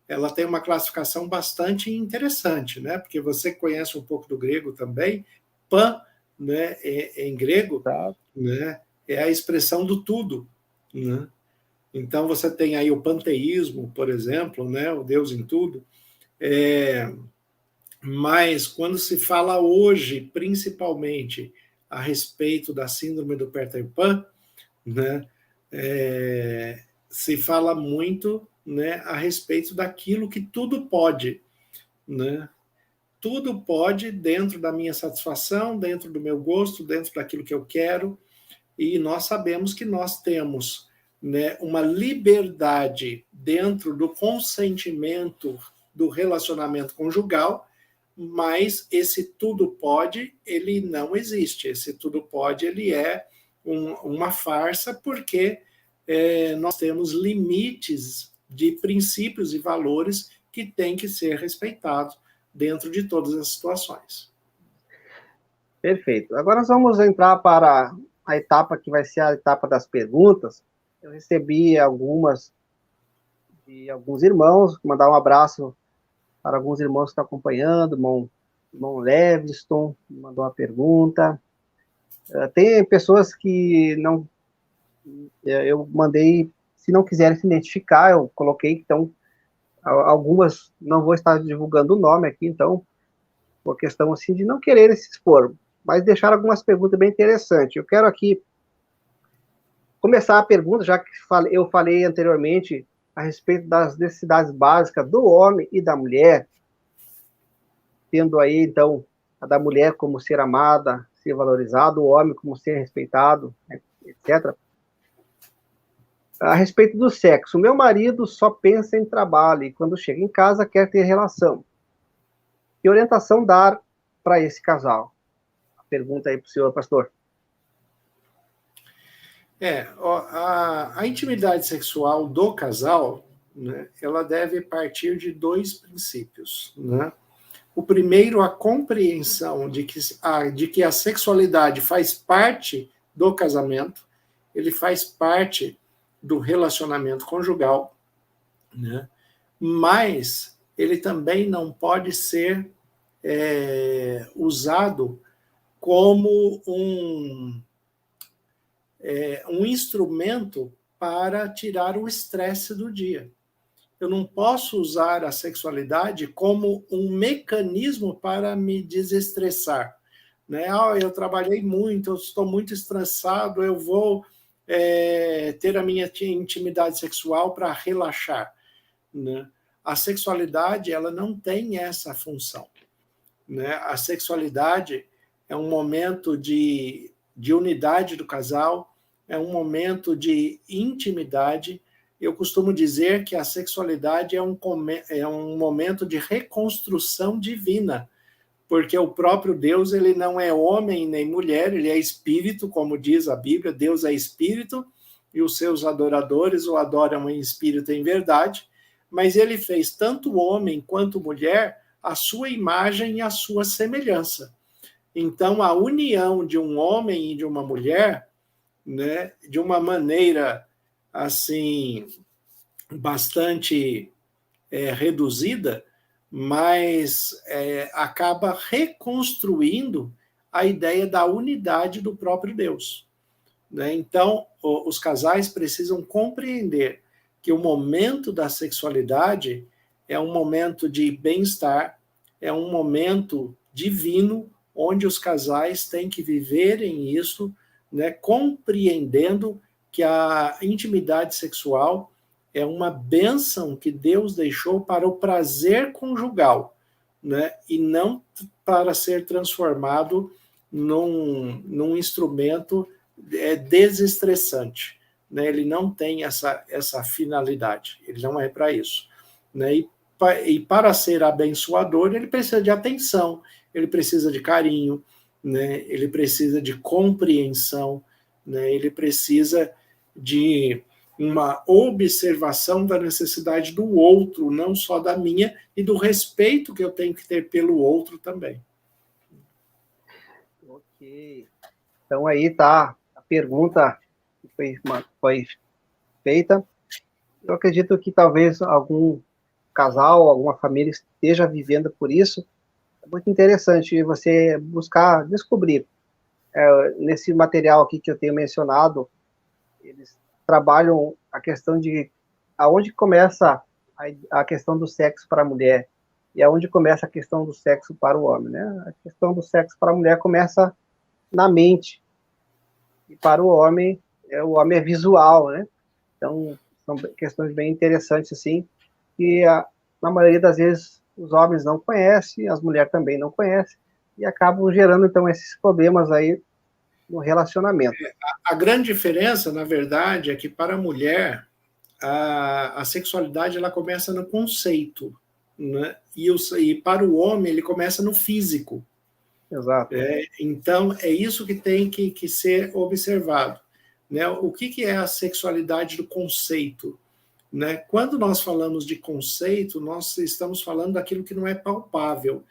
ela tem uma classificação bastante interessante, né? Porque você conhece um pouco do grego também. Pan, né, em grego, tá, né, é a expressão do tudo, né? Então você tem aí o panteísmo, por exemplo, né, o Deus em tudo. Mas quando se fala hoje, principalmente a respeito da síndrome do Peter Pan, né, se fala muito, né, a respeito daquilo que tudo pode, né? Tudo pode dentro da minha satisfação, dentro do meu gosto, dentro daquilo que eu quero, e nós sabemos que nós temos, né, uma liberdade dentro do consentimento do relacionamento conjugal, mas esse tudo pode, ele não existe. Esse tudo pode, ele é uma farsa, porque nós temos limites de princípios e valores que têm que ser respeitados dentro de todas as situações. Perfeito. Agora nós vamos entrar para a etapa que vai ser a etapa das perguntas. Eu recebi algumas de alguns irmãos, mandar um abraço para alguns irmãos que estão acompanhando, irmão Leviston, mandou uma pergunta. Tem pessoas que não... Eu mandei, se não quiserem se identificar, eu coloquei, então, algumas não vou estar divulgando o nome aqui, então, por questão assim de não quererem se expor, mas deixaram algumas perguntas bem interessantes. Eu quero aqui começar a pergunta, já que eu falei anteriormente a respeito das necessidades básicas do homem e da mulher, tendo aí, então, a da mulher como ser amada, ser valorizado, o homem como ser respeitado, etc. A respeito do sexo, meu marido só pensa em trabalho e quando chega em casa quer ter relação. Que orientação dar para esse casal? A pergunta aí para o senhor, pastor. A intimidade sexual do casal, né, ela deve partir de dois princípios, né? O primeiro, a compreensão de que a sexualidade faz parte do casamento, ele faz parte do relacionamento conjugal, né? Mas ele também não pode ser usado como um instrumento para tirar o estresse do dia. Eu não posso usar a sexualidade como um mecanismo para me desestressar, né? Eu trabalhei muito, eu estou muito estressado, eu vou ter a minha intimidade sexual para relaxar, né? A sexualidade, ela não tem essa função, né? A sexualidade é um momento de unidade do casal, é um momento de intimidade. Eu costumo dizer que a sexualidade é um momento de reconstrução divina, porque o próprio Deus, ele não é homem nem mulher, ele é espírito, como diz a Bíblia, Deus é espírito, e os seus adoradores o adoram em espírito e em verdade, mas ele fez tanto homem quanto mulher a sua imagem e a sua semelhança. Então, a união de um homem e de uma mulher, né, de uma maneira assim bastante reduzida, mas acaba reconstruindo a ideia da unidade do próprio Deus. Né? Então, os casais precisam compreender que o momento da sexualidade é um momento de bem-estar, é um momento divino, onde os casais têm que viverem isso, né, compreendendo que a intimidade sexual é uma bênção que Deus deixou para o prazer conjugal, né, e não para ser transformado num instrumento desestressante. Né? Ele não tem essa finalidade, ele não é para isso. Né? E para ser abençoador, ele precisa de atenção, ele precisa de carinho, né? Ele precisa de compreensão, né? Ele precisa de uma observação da necessidade do outro, não só da minha, e do respeito que eu tenho que ter pelo outro também. Ok. Então aí tá a pergunta que foi feita. Eu acredito que talvez algum casal, alguma família esteja vivendo por isso. É muito interessante você buscar descobrir. Nesse material aqui que eu tenho mencionado, eles trabalham a questão de aonde começa a questão do sexo para a mulher e aonde começa a questão do sexo para o homem, né? A questão do sexo para a mulher começa na mente, e para o homem é visual, né? Então, são questões bem interessantes, assim, que na maioria das vezes os homens não conhecem, as mulheres também não conhecem, e acabam gerando, então, esses problemas aí no relacionamento. A grande diferença, na verdade, é que para a mulher, a sexualidade ela começa no conceito, né? E para o homem, ele começa no físico. Exato. Então, é isso que tem que ser observado. Né? O que é a sexualidade do conceito? Né? Quando nós falamos de conceito, nós estamos falando daquilo que não é palpável,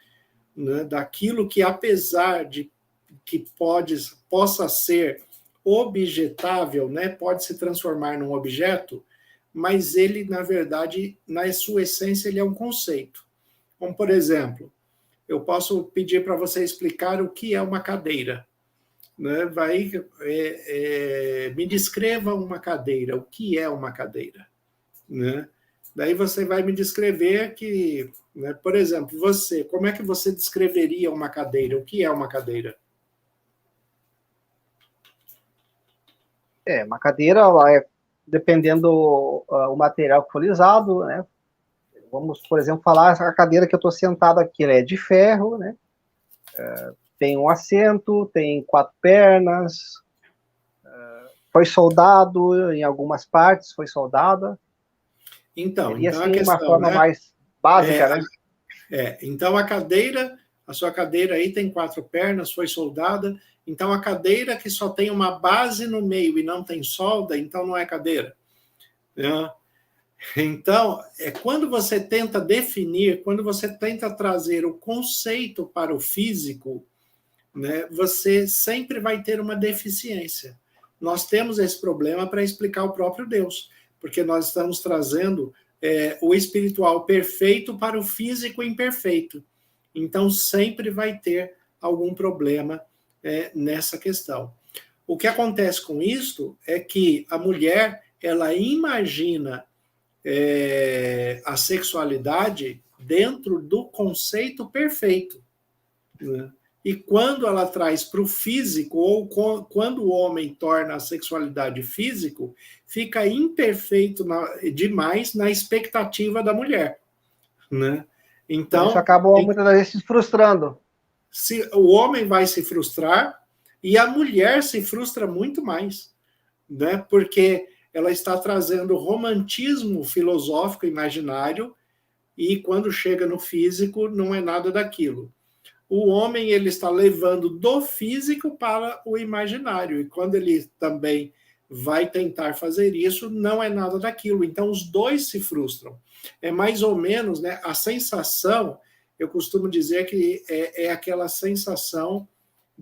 né? Daquilo que, apesar de que possa ser objetável, né? Pode se transformar num objeto, mas ele, na verdade, na sua essência, ele é um conceito. Como, por exemplo, eu posso pedir para você explicar o que é uma cadeira. Né? Me descreva uma cadeira. O que é uma cadeira? Né? Daí você vai me descrever que, né, por exemplo, como é que você descreveria uma cadeira? O que é uma cadeira? Uma cadeira, ela dependendo o material que for usado, né? Vamos, por exemplo, falar a cadeira que eu estou sentado aqui, ela é de ferro, né? Tem um assento, tem 4 pernas, foi soldado em algumas partes, foi soldada. Então Seria assim a questão, uma forma, né, mais básica, né? Então a sua cadeira aí tem 4 pernas, foi soldada. Então a cadeira que só tem uma base no meio e não tem solda, então não é cadeira. Né? Então, quando você tenta definir, quando você tenta trazer o conceito para o físico, né, você sempre vai ter uma deficiência. Nós temos esse problema para explicar o próprio Deus, porque nós estamos trazendo o espiritual perfeito para o físico imperfeito. Então, sempre vai ter algum problema nessa questão. O que acontece com isto é que a mulher, ela imagina a sexualidade dentro do conceito perfeito. Né? E quando ela traz para o físico, ou quando o homem torna a sexualidade físico, fica imperfeito demais na expectativa da mulher. Né? Então, isso acaba muitas vezes se frustrando. O homem vai se frustrar e a mulher se frustra muito mais, né? Porque ela está trazendo romantismo filosófico imaginário e quando chega no físico não é nada daquilo. O homem ele está levando do físico para o imaginário e quando ele também vai tentar fazer isso, não é nada daquilo. Então os dois se frustram. É mais ou menos, né, a sensação, eu costumo dizer que é aquela sensação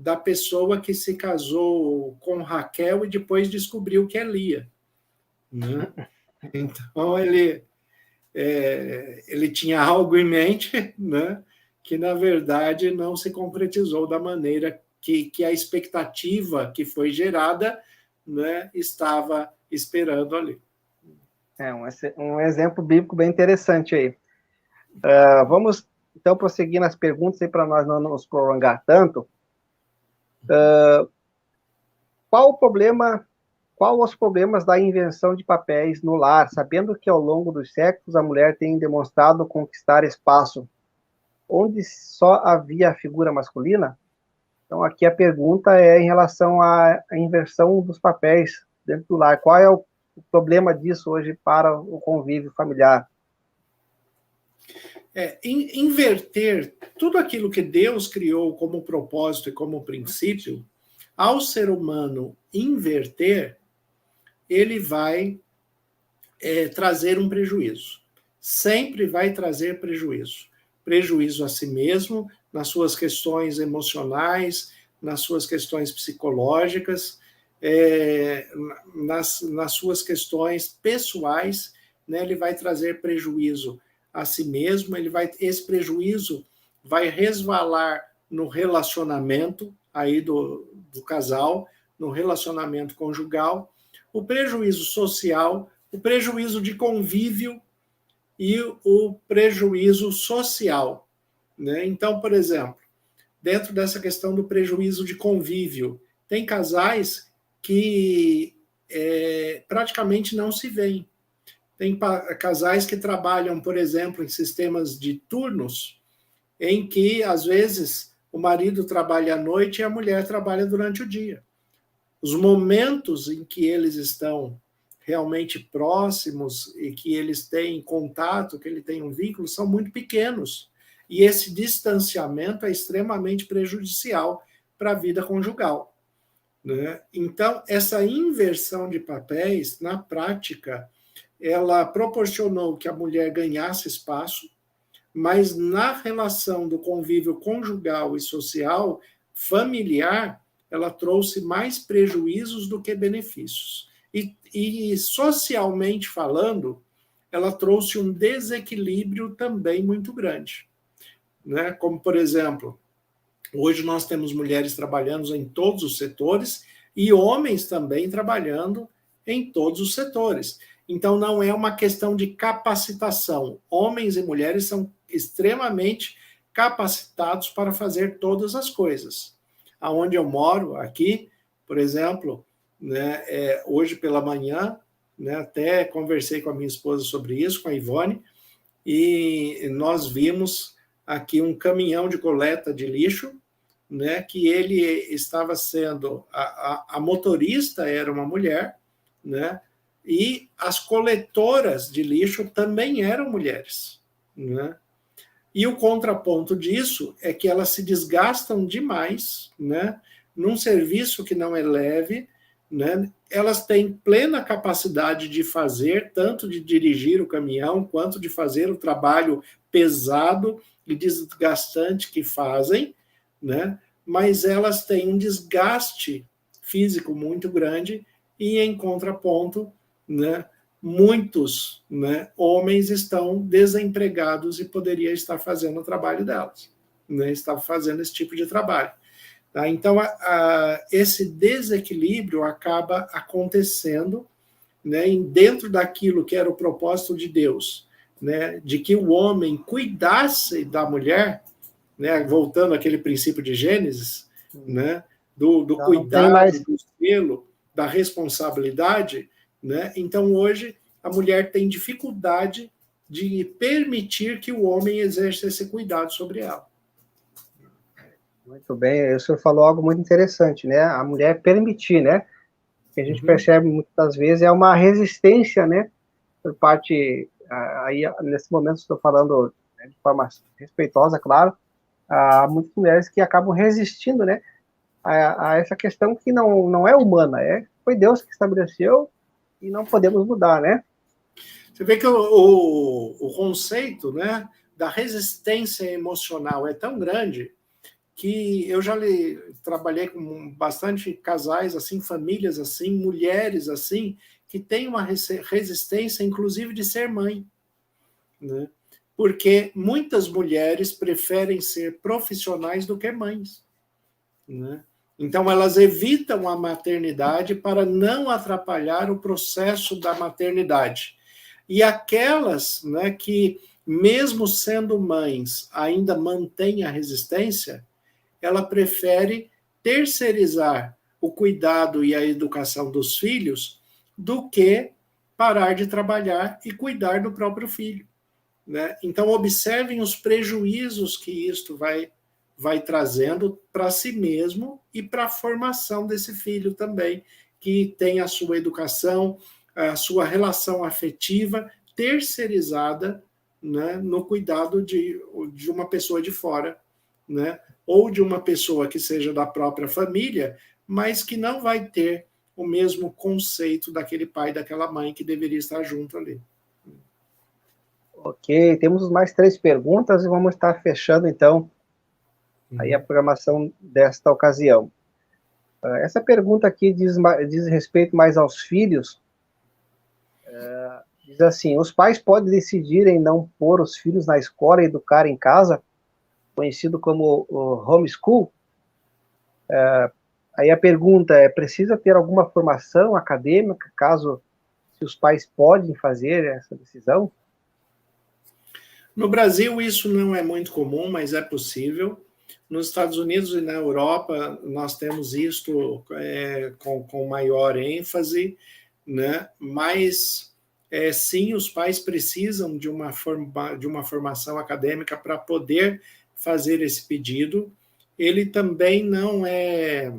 da pessoa que se casou com Raquel e depois descobriu que é Lia, né? Então, ele tinha algo em mente, né, que, na verdade, não se concretizou da maneira que a expectativa que foi gerada, né, estava esperando ali. Um exemplo bíblico bem interessante aí. Vamos, então, prosseguir nas perguntas para nós não nos prolongar tanto. Qual os problemas da inversão de papéis no lar, sabendo que ao longo dos séculos a mulher tem demonstrado conquistar espaço onde só havia a figura masculina? Então, aqui a pergunta é em relação à inversão dos papéis dentro do lar. Qual é o problema disso hoje para o convívio familiar? Inverter tudo aquilo que Deus criou como propósito e como princípio, ao ser humano inverter, ele vai trazer um prejuízo. Sempre vai trazer prejuízo. Prejuízo a si mesmo, nas suas questões emocionais, nas suas questões psicológicas, nas suas questões pessoais, né? Ele vai trazer prejuízo a si mesmo, esse prejuízo vai resvalar no relacionamento aí do casal, no relacionamento conjugal, o prejuízo social, o prejuízo de convívio e o prejuízo social, né? Então, por exemplo, dentro dessa questão do prejuízo de convívio, tem casais que praticamente não se veem. Tem casais que trabalham, por exemplo, em sistemas de turnos, em que, às vezes, o marido trabalha à noite e a mulher trabalha durante o dia. Os momentos em que eles estão realmente próximos e que eles têm contato, que ele tem um vínculo, são muito pequenos. E esse distanciamento é extremamente prejudicial para a vida conjugal, né? Então, essa inversão de papéis, na prática, ela proporcionou que a mulher ganhasse espaço, mas na relação do convívio conjugal e social, familiar, ela trouxe mais prejuízos do que benefícios. E socialmente falando, ela trouxe um desequilíbrio também muito grande, né? Como, por exemplo, hoje nós temos mulheres trabalhando em todos os setores e homens também trabalhando em todos os setores. Então, não é uma questão de capacitação. Homens e mulheres são extremamente capacitados para fazer todas as coisas. Aonde eu moro, aqui, por exemplo, né, hoje pela manhã, né, até conversei com a minha esposa sobre isso, com a Ivone, e nós vimos aqui um caminhão de coleta de lixo, né, que ele estava sendo... A motorista era uma mulher, né, e as coletoras de lixo também eram mulheres, né? E o contraponto disso é que elas se desgastam demais, né, num serviço que não é leve, né? Elas têm plena capacidade de fazer, tanto de dirigir o caminhão, quanto de fazer o trabalho pesado e desgastante que fazem, né? Mas elas têm um desgaste físico muito grande e, em contraponto, né, muitos, né, homens estão desempregados e poderiam estar fazendo o trabalho delas, né, estar fazendo esse tipo de trabalho. Tá? Então, esse desequilíbrio acaba acontecendo, né, dentro daquilo que era o propósito de Deus, né, de que o homem cuidasse da mulher, né, voltando àquele princípio de Gênesis, né, do cuidado, do zelo, da responsabilidade, né? Então, hoje, a mulher tem dificuldade de permitir que o homem exerça esse cuidado sobre ela. Muito bem, o senhor falou algo muito interessante, né? A mulher permitir, né? O que a gente percebe muitas vezes é uma resistência, né? Por parte, aí nesse momento estou falando, né, de forma respeitosa, claro, há muitas mulheres que acabam resistindo, né? A essa questão que não é humana, foi Deus que estabeleceu e não podemos mudar, né? Você vê que o conceito, né, da resistência emocional é tão grande que eu já trabalhei com bastante casais, assim, famílias assim, mulheres assim, que têm uma resistência, inclusive, de ser mãe, né? Porque muitas mulheres preferem ser profissionais do que mães, né? Então, elas evitam a maternidade para não atrapalhar o processo da maternidade. E aquelas, né, que, mesmo sendo mães, ainda mantêm a resistência, ela prefere terceirizar o cuidado e a educação dos filhos do que parar de trabalhar e cuidar do próprio filho, né? Então, observem os prejuízos que isto vai trazendo para si mesmo e para a formação desse filho também, que tem a sua educação, a sua relação afetiva terceirizada, né, no cuidado de uma pessoa de fora, né, ou de uma pessoa que seja da própria família, mas que não vai ter o mesmo conceito daquele pai, daquela mãe que deveria estar junto ali. Ok, temos mais 3 perguntas e vamos estar fechando, então, aí a programação desta ocasião. Essa pergunta aqui diz respeito mais aos filhos. Diz assim: os pais podem decidir em não pôr os filhos na escola e educar em casa, conhecido como o homeschool? Aí a pergunta é: precisa ter alguma formação acadêmica, se os pais podem fazer essa decisão? No Brasil, isso não é muito comum, mas é possível. Nos Estados Unidos e na Europa, nós temos isto com maior ênfase, né? Mas, sim, os pais precisam de uma formação acadêmica para poder fazer esse pedido. Ele também não é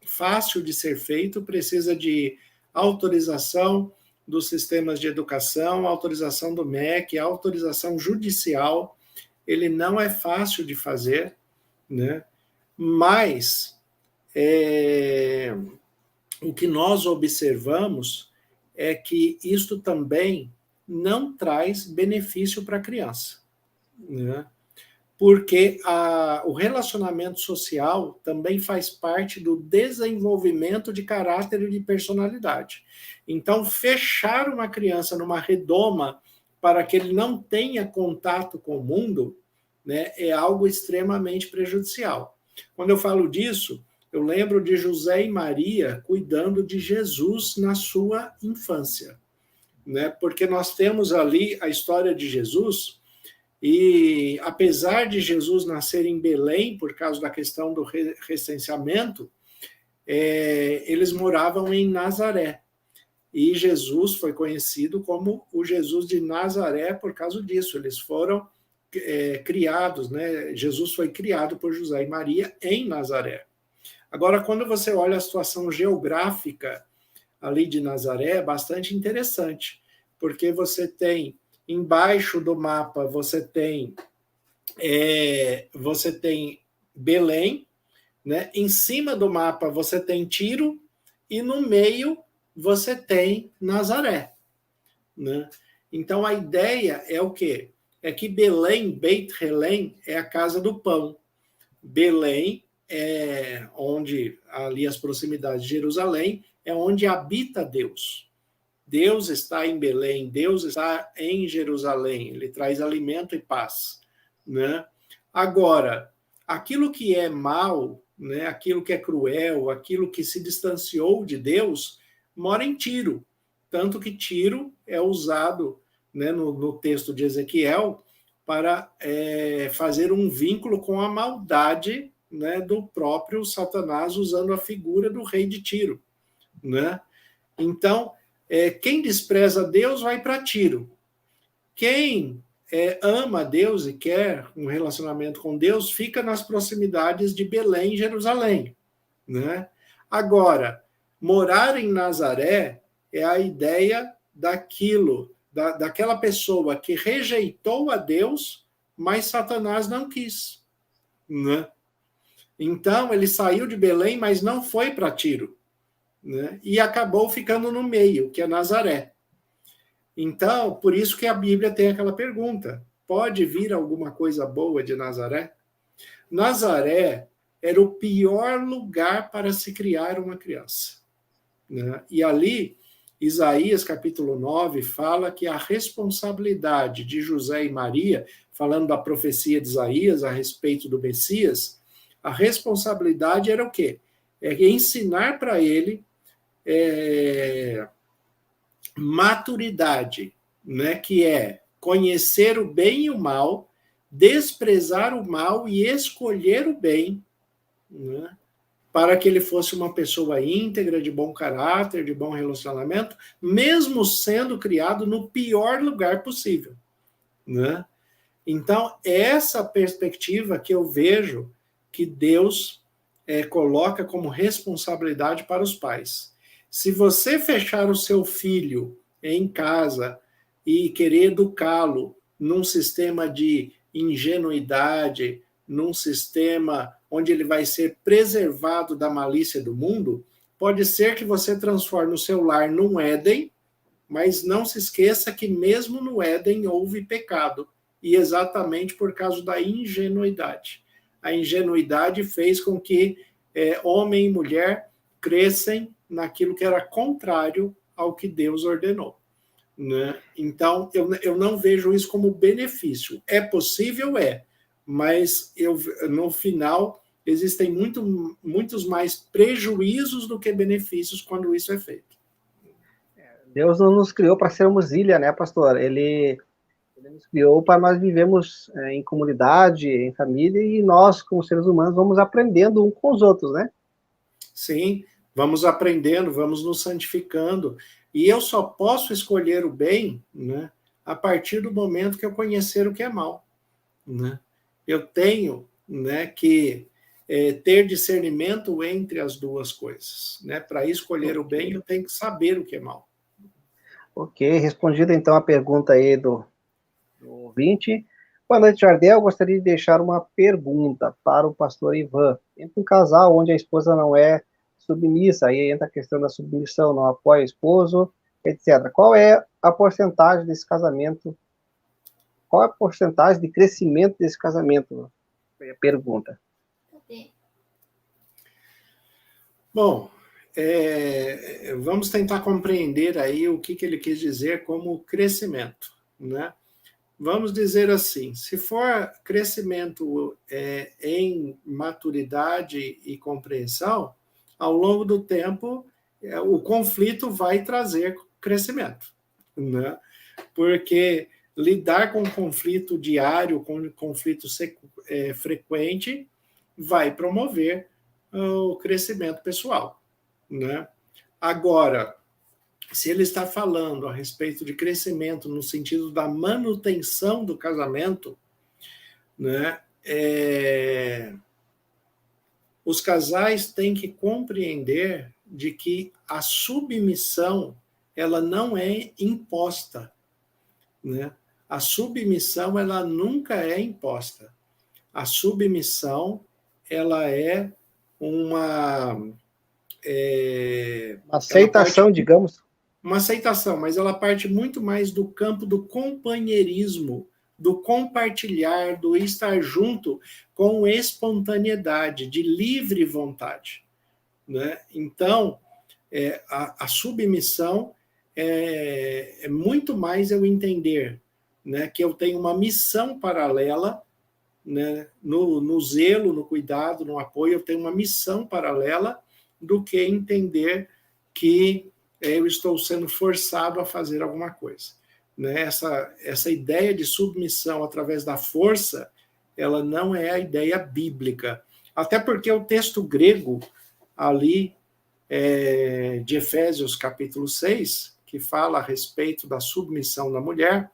fácil de ser feito, precisa de autorização dos sistemas de educação, autorização do MEC, autorização judicial. Ele não é fácil de fazer, né? Mas o que nós observamos é que isto também não traz benefício para a criança, né? Porque o relacionamento social também faz parte do desenvolvimento de caráter e de personalidade. Então, fechar uma criança numa redoma para que ele não tenha contato com o mundo, né, é algo extremamente prejudicial. Quando eu falo disso, eu lembro de José e Maria cuidando de Jesus na sua infância, né? Porque nós temos ali a história de Jesus. E apesar de Jesus nascer em Belém, por causa da questão do recenseamento, eles moravam em Nazaré. E Jesus foi conhecido como o Jesus de Nazaré por causa disso. Eles foram criados, né? Jesus foi criado por José e Maria em Nazaré. Agora, quando você olha a situação geográfica ali de Nazaré, é bastante interessante, porque você tem embaixo do mapa, você tem Belém, né? Em cima do mapa você tem Tiro e no meio você tem Nazaré, né? Então a ideia é o quê? É que Belém, Beit Helem, é a casa do pão. Belém é onde, ali as proximidades de Jerusalém, é onde habita Deus. Deus está em Belém, Deus está em Jerusalém, ele traz alimento e paz, né? Agora, aquilo que é mal, né, aquilo que é cruel, aquilo que se distanciou de Deus, mora em Tiro. Tanto que Tiro é usado, né, no texto de Ezequiel para fazer um vínculo com a maldade, né, do próprio Satanás, usando a figura do rei de Tiro, né? Então, quem despreza Deus vai para Tiro. Quem ama Deus e quer um relacionamento com Deus fica nas proximidades de Belém e Jerusalém, né? Agora, morar em Nazaré é a ideia daquela pessoa que rejeitou a Deus, mas Satanás não quis, né? Então, ele saiu de Belém, mas não foi para Tiro, né? E acabou ficando no meio, que é Nazaré. Então, por isso que a Bíblia tem aquela pergunta: pode vir alguma coisa boa de Nazaré? Nazaré era o pior lugar para se criar uma criança, né? E ali, Isaías, capítulo 9, fala que a responsabilidade de José e Maria, falando da profecia de Isaías a respeito do Messias, a responsabilidade era o quê? É ensinar para ele maturidade, né? Que é conhecer o bem e o mal, desprezar o mal e escolher o bem, né? Para que ele fosse uma pessoa íntegra, de bom caráter, de bom relacionamento, mesmo sendo criado no pior lugar possível, né? Então, essa perspectiva que eu vejo que Deus coloca como responsabilidade para os pais. Se você fechar o seu filho em casa e querer educá-lo num sistema de ingenuidade, num sistema onde ele vai ser preservado da malícia do mundo, pode ser que você transforme o seu lar num Éden, mas não se esqueça que mesmo no Éden houve pecado, e exatamente por causa da ingenuidade. A ingenuidade fez com que homem e mulher crescem naquilo que era contrário ao que Deus ordenou, né? Então, eu não vejo isso como benefício. É possível? É, mas no final existem muitos mais prejuízos do que benefícios quando isso é feito. Deus não nos criou para sermos ilha, né, pastor? Ele nos criou para nós vivemos em comunidade, em família, e nós, como seres humanos, vamos aprendendo um com os outros, né? Sim, vamos aprendendo, vamos nos santificando. E eu só posso escolher o bem, né, a partir do momento que eu conhecer o que é mal, né? Eu tenho, né, que ter discernimento entre as duas coisas, né? Para escolher o bem, eu tenho que saber o que é mal. Ok, respondida então a pergunta aí do ouvinte. Boa noite, Jardel. Gostaria de deixar uma pergunta para o pastor Ivan. Entre um casal onde a esposa não é submissa, aí entra a questão da submissão, não apoia o esposo, etc. Qual é a porcentagem desse casamento? Qual é a porcentagem de crescimento desse casamento? Foi a pergunta. Bom, vamos tentar compreender aí o que ele quis dizer como crescimento, né? Vamos dizer assim, se for crescimento em maturidade e compreensão, ao longo do tempo, o conflito vai trazer crescimento, né? Porque lidar com conflito diário, com conflito frequente, vai promover o crescimento pessoal, né? Agora, se ele está falando a respeito de crescimento no sentido da manutenção do casamento, né, os casais têm que compreender de que a submissão ela não é imposta, né? A submissão ela nunca é imposta. A submissão ela é uma aceitação, digamos. Uma aceitação, mas ela parte muito mais do campo do companheirismo, do compartilhar, do estar junto com espontaneidade, de livre vontade, né? Então, a submissão é muito mais eu entender, né, que eu tenho uma missão paralela, né, no zelo, no cuidado, no apoio, eu tenho uma missão paralela do que entender que eu estou sendo forçado a fazer alguma coisa, né? Essa ideia de submissão através da força, ela não é a ideia bíblica. Até porque o texto grego ali de Efésios capítulo 6, que fala a respeito da submissão da mulher,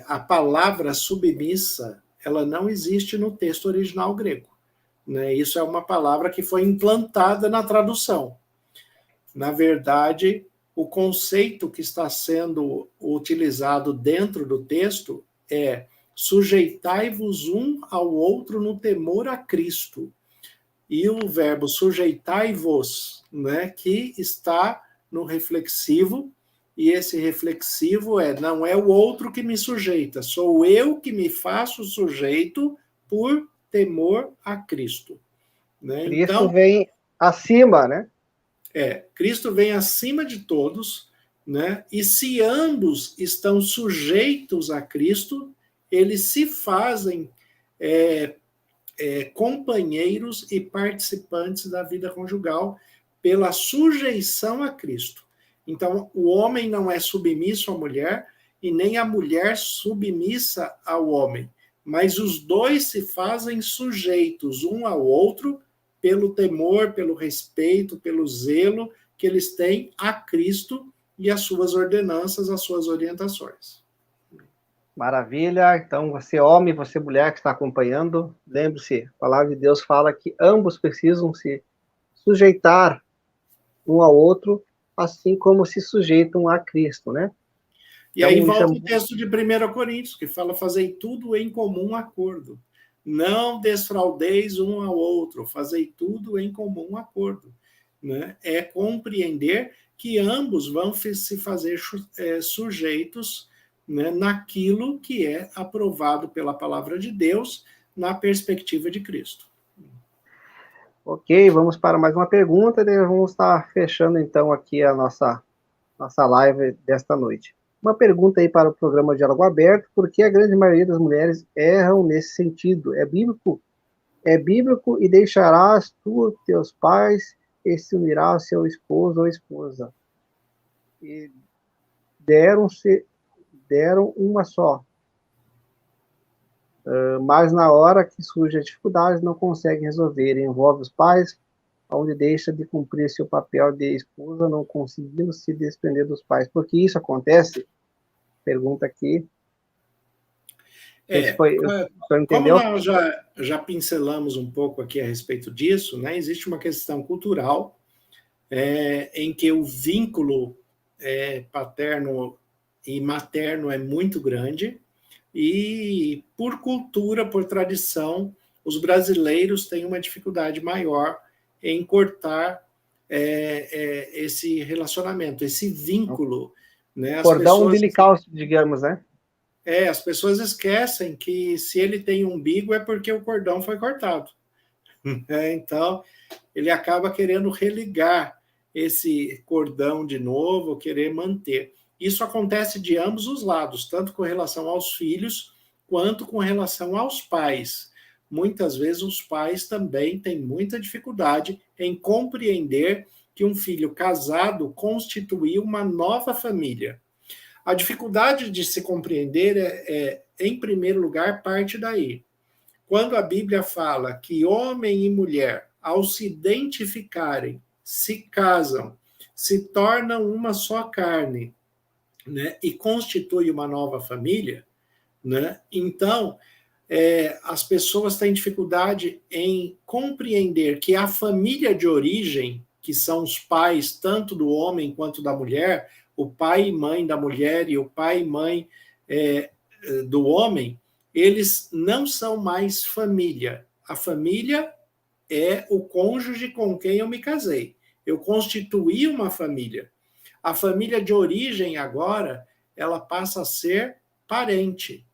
a palavra submissa, ela não existe no texto original grego, né? Isso é uma palavra que foi implantada na tradução. Na verdade, o conceito que está sendo utilizado dentro do texto é sujeitai-vos um ao outro no temor a Cristo. E o verbo sujeitai-vos, né, que está no reflexivo, e esse reflexivo não é o outro que me sujeita, sou eu que me faço sujeito por temor a Cristo. Né? Cristo Então, vem acima, né? Cristo vem acima de todos, né? E se ambos estão sujeitos a Cristo, eles se fazem companheiros e participantes da vida conjugal pela sujeição a Cristo. Então, o homem não é submisso à mulher e nem a mulher submissa ao homem, mas os dois se fazem sujeitos um ao outro pelo temor, pelo respeito, pelo zelo que eles têm a Cristo e as suas ordenanças, as suas orientações. Maravilha. Então, você homem, você mulher que está acompanhando, lembre-se, a palavra de Deus fala que ambos precisam se sujeitar um ao outro, assim como se sujeitam a Cristo, né? E aí volta o texto de 1 Coríntios, que fala: fazei tudo em comum acordo. Não desfraudeis um ao outro, fazei tudo em comum acordo. Né? É compreender que ambos vão se fazer sujeitos, né, naquilo que é aprovado pela palavra de Deus, na perspectiva de Cristo. Ok, vamos para mais uma pergunta, e vamos estar fechando então aqui a nossa live desta noite. Uma pergunta aí para o programa Diálogo Aberto: por que a grande maioria das mulheres erram nesse sentido? É bíblico? É bíblico, e deixarás tu teus pais e se unirá ao seu esposo ou esposa. E deram uma só. Mas na hora que surge a dificuldade, não consegue resolver. Envolve os pais, onde deixa de cumprir seu papel de esposa, não conseguindo se desprender dos pais. Por que isso acontece? Pergunta aqui. Como nós já pincelamos um pouco aqui a respeito disso, né, existe uma questão cultural em que o vínculo paterno e materno é muito grande, e por cultura, por tradição, os brasileiros têm uma dificuldade maior em cortar esse relacionamento, esse vínculo. Né? Cordão umbilical, digamos, né? As pessoas esquecem que se ele tem umbigo é porque o cordão foi cortado. Então, ele acaba querendo religar esse cordão de novo, querer manter. Isso acontece de ambos os lados, tanto com relação aos filhos, quanto com relação aos pais. Muitas vezes os pais também têm muita dificuldade em compreender que um filho casado constituiu uma nova família. A dificuldade de se compreender em primeiro lugar, parte daí. Quando a Bíblia fala que homem e mulher, ao se identificarem, se casam, se tornam uma só carne, né, e constitui uma nova família, né, então as pessoas têm dificuldade em compreender que a família de origem, que são os pais tanto do homem quanto da mulher, o pai e mãe da mulher e o pai e mãe do homem, eles não são mais família. A família é o cônjuge com quem eu me casei. Eu constituí uma família. A família de origem agora, ela passa a ser parente.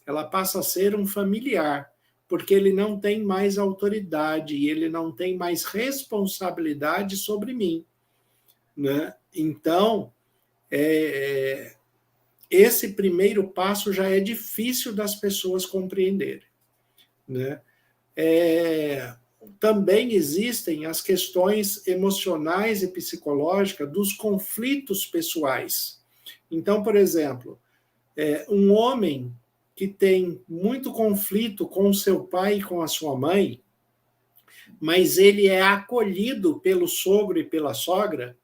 Ela passa a ser um familiar, porque ele não tem mais autoridade e ele não tem mais responsabilidade sobre mim. Né? Então, esse primeiro passo já é difícil das pessoas compreenderem. Né? Também existem as questões emocionais e psicológicas dos conflitos pessoais. Então, por exemplo, um homem que tem muito conflito com o seu pai e com a sua mãe, mas ele é acolhido pelo sogro e pela sogra,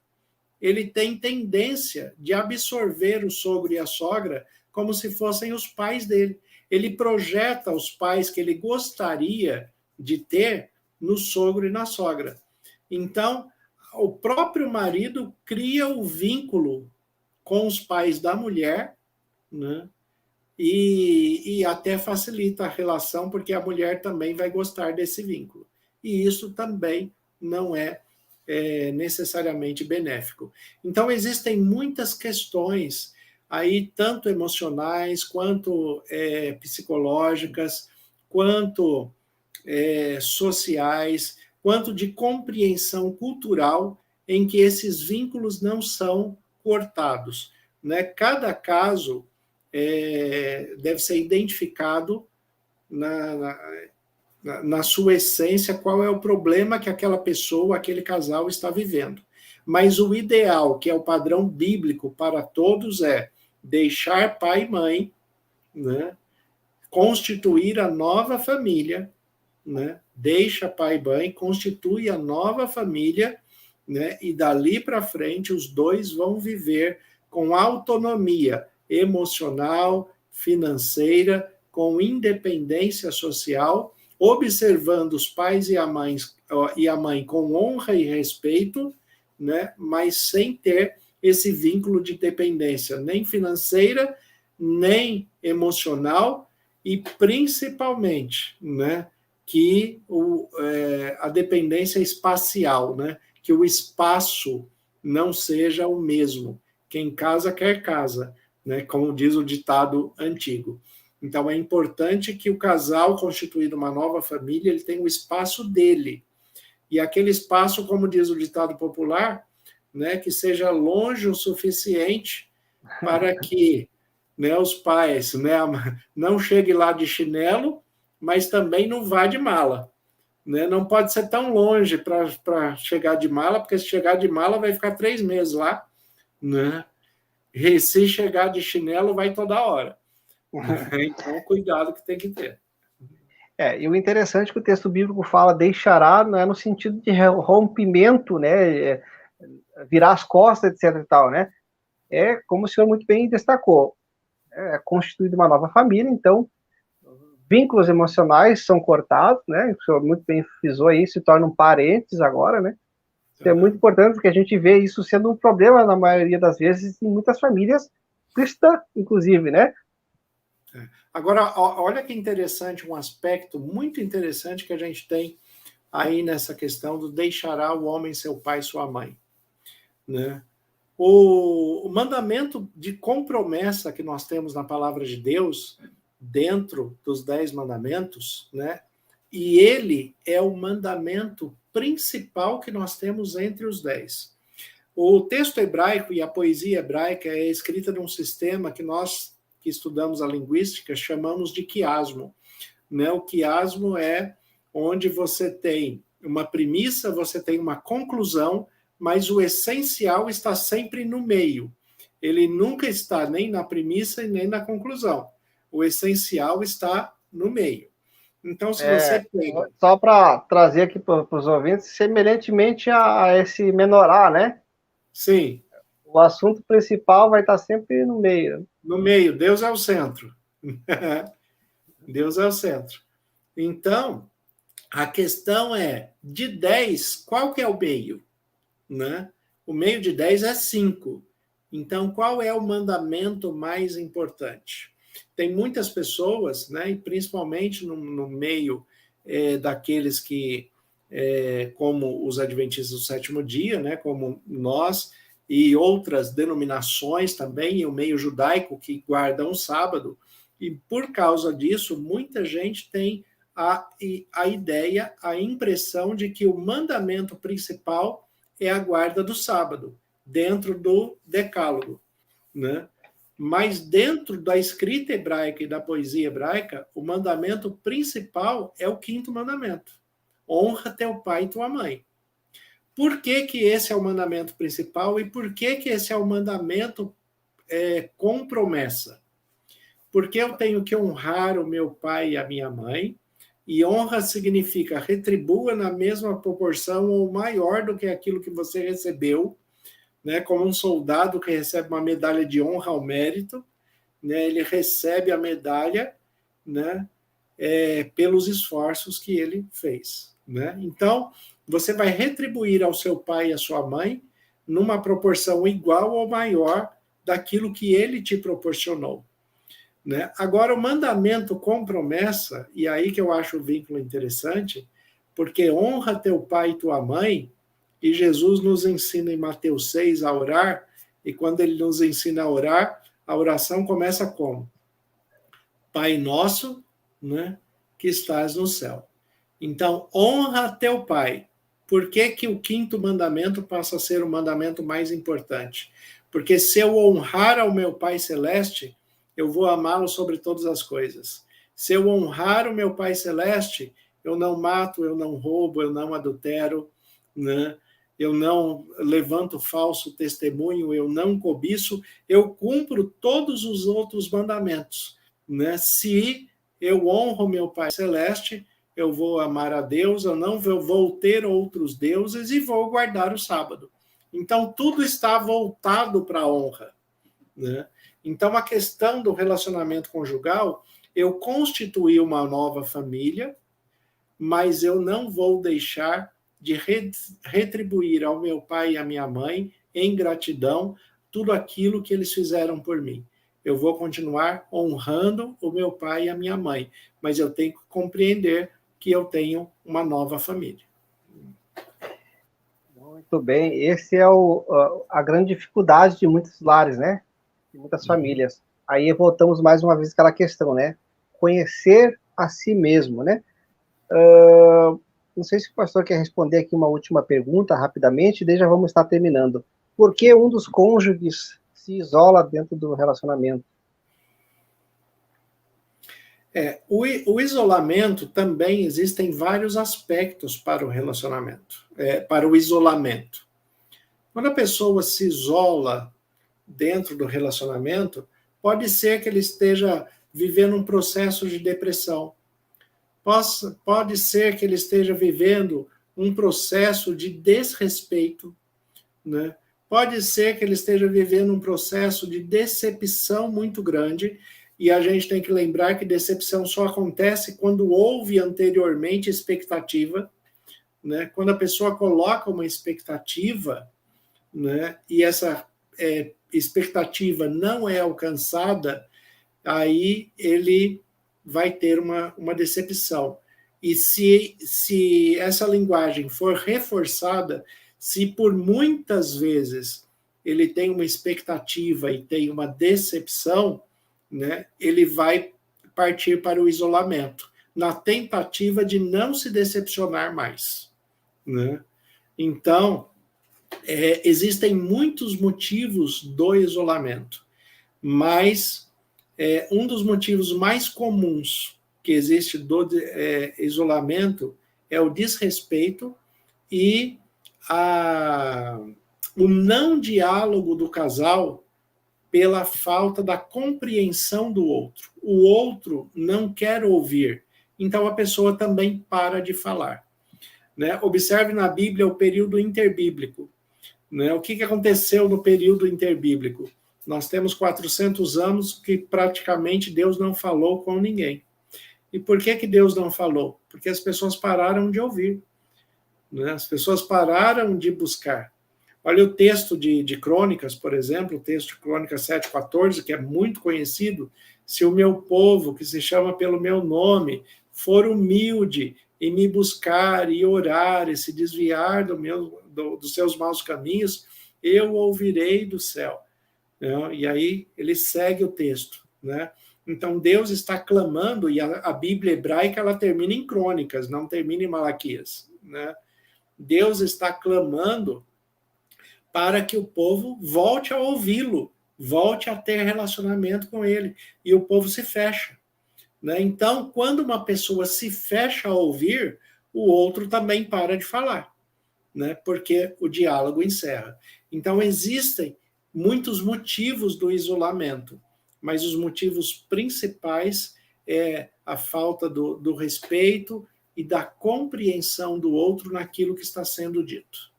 ele tem tendência de absorver o sogro e a sogra como se fossem os pais dele. Ele projeta os pais que ele gostaria de ter no sogro e na sogra. Então, o próprio marido cria o vínculo com os pais da mulher, né? E até facilita a relação, porque a mulher também vai gostar desse vínculo. E isso também não é necessariamente benéfico. Então, existem muitas questões aí, tanto emocionais, quanto psicológicas, quanto sociais, quanto de compreensão cultural em que esses vínculos não são cortados. Né? Cada caso deve ser identificado na sua essência qual é o problema que aquela pessoa, aquele casal está vivendo. Mas o ideal, que é o padrão bíblico para todos, é deixar pai e mãe, né? Constituir a nova família, né? Deixa pai e mãe, constitui a nova família, né? E dali para frente os dois vão viver com autonomia emocional, financeira, com independência social, observando os pais e a mãe com honra e respeito, né? Mas sem ter esse vínculo de dependência, nem financeira, nem emocional, e principalmente, né, que a dependência espacial, né, que o espaço não seja o mesmo. Quem casa quer casa, né, como diz o ditado antigo. Então, é importante que o casal, constituído uma nova família, ele tenha o espaço dele. E aquele espaço, como diz o ditado popular, né, que seja longe o suficiente para que, né, os pais, né, não cheguem lá de chinelo, mas também não vá de mala. Né? Não pode ser tão longe para chegar de mala, porque se chegar de mala vai ficar 3 meses lá. Né? E se chegar de chinelo, vai toda hora. Então, cuidado que tem que ter. E o interessante é que o texto bíblico fala deixará, não é no sentido de rompimento, né, virar as costas, etc e tal, né? É como o senhor muito bem destacou, é constituída uma nova família, então vínculos emocionais são cortados, né? O senhor muito bem frisou aí, se tornam parentes agora, né? Isso é muito importante, porque a gente vê isso sendo um problema na maioria das vezes em muitas famílias cristãs, inclusive, né? Agora, olha que interessante, um aspecto muito interessante que a gente tem aí nessa questão do deixará o homem seu pai e sua mãe. Né? O mandamento de compromessa que nós temos na palavra de Deus, dentro dos 10 mandamentos, né? E ele é o mandamento principal que nós temos entre os 10. O texto hebraico e a poesia hebraica é escrita num sistema que nós, que estudamos a linguística, chamamos de quiasmo. Né? O quiasmo é onde você tem uma premissa, você tem uma conclusão, mas o essencial está sempre no meio. Ele nunca está nem na premissa e nem na conclusão. O essencial está no meio. Então, se você pega... Só para trazer aqui para os ouvintes, semelhantemente a esse menorá, né? Sim. O assunto principal vai estar sempre no meio. No meio, Deus é o centro. Deus é o centro. Então, a questão é, de 10, qual que é o meio? Né? O meio de 10 é 5. Então, qual é o mandamento mais importante? Tem muitas pessoas, né, e principalmente no meio daqueles que, como os adventistas do sétimo dia, né, como nós, e outras denominações também, e o meio judaico que guardam o sábado, e por causa disso, muita gente tem a ideia, a impressão de que o mandamento principal é a guarda do sábado, dentro do decálogo, né? Mas dentro da escrita hebraica e da poesia hebraica, o mandamento principal é o 5º mandamento. Honra teu pai e tua mãe. Por que que esse é o mandamento principal e por que que esse é o mandamento com promessa? Porque eu tenho que honrar o meu pai e a minha mãe, e honra significa retribua na mesma proporção ou maior do que aquilo que você recebeu, né? Como um soldado que recebe uma medalha de honra ao mérito, né? Ele recebe a medalha, né? Pelos esforços que ele fez. Né? Então, você vai retribuir ao seu pai e à sua mãe numa proporção igual ou maior daquilo que ele te proporcionou. Né? Agora, o mandamento com promessa, e aí que eu acho o vínculo interessante, porque honra teu pai e tua mãe, e Jesus nos ensina em Mateus 6 a orar, e quando ele nos ensina a orar, a oração começa como? Pai nosso, né, que estás no céu. Então, honra teu pai. Por que que o quinto mandamento passa a ser o mandamento mais importante? Porque se eu honrar ao meu Pai Celeste, eu vou amá-lo sobre todas as coisas. Se eu honrar o meu Pai Celeste, eu não mato, eu não roubo, eu não adultero, né? Eu não levanto falso testemunho, eu não cobiço, eu cumpro todos os outros mandamentos, né? Se eu honro meu Pai Celeste, eu vou amar a Deus, eu não vou ter outros deuses e vou guardar o sábado. Então, tudo está voltado para a honra, né? Então, a questão do relacionamento conjugal, eu constituí uma nova família, mas eu não vou deixar de retribuir ao meu pai e à minha mãe, em gratidão, tudo aquilo que eles fizeram por mim. Eu vou continuar honrando o meu pai e a minha mãe, mas eu tenho que compreender que eu tenho uma nova família. Muito bem, esse é a grande dificuldade de muitos lares, né? De muitas famílias. Aí voltamos mais uma vez àquela questão, né? Conhecer a si mesmo, né? Não sei se o pastor quer responder aqui uma última pergunta rapidamente, daí já vamos estar terminando. Por que um dos cônjuges se isola dentro do relacionamento? O isolamento também existem vários aspectos para o relacionamento, para o isolamento. Quando a pessoa se isola dentro do relacionamento, pode ser que ele esteja vivendo um processo de depressão. Pode ser que ele esteja vivendo um processo de desrespeito, né? Pode ser que ele esteja vivendo um processo de decepção muito grande, e a gente tem que lembrar que decepção só acontece quando houve anteriormente expectativa, né? Quando a pessoa coloca uma expectativa, né, e essa expectativa não é alcançada, aí ele vai ter uma decepção. E se essa linguagem for reforçada, se por muitas vezes ele tem uma expectativa e tem uma decepção, né, ele vai partir para o isolamento, na tentativa de não se decepcionar mais, né? Então, existem muitos motivos do isolamento, mas um dos motivos mais comuns que existe do isolamento é o desrespeito e o não diálogo do casal pela falta da compreensão do outro. O outro não quer ouvir, então a pessoa também para de falar, né? Observe na Bíblia o período interbíblico, né? O que aconteceu no período interbíblico? Nós temos 400 anos que praticamente Deus não falou com ninguém. E por que Deus não falou? Porque as pessoas pararam de ouvir, né? As pessoas pararam de buscar. Olha o texto de Crônicas, por exemplo, o texto de Crônicas 7,14, que é muito conhecido. Se o meu povo, que se chama pelo meu nome, for humilde e me buscar e orar e se desviar dos seus maus caminhos, eu ouvirei do céu. E aí ele segue o texto, né? Então Deus está clamando, e a Bíblia hebraica ela termina em Crônicas, não termina em Malaquias, né? Deus está clamando para que o povo volte a ouvi-lo, volte a ter relacionamento com ele, e o povo se fecha, né? Então, quando uma pessoa se fecha a ouvir, o outro também para de falar, né? Porque o diálogo encerra. Então, existem muitos motivos do isolamento, mas os motivos principais é a falta do respeito e da compreensão do outro naquilo que está sendo dito.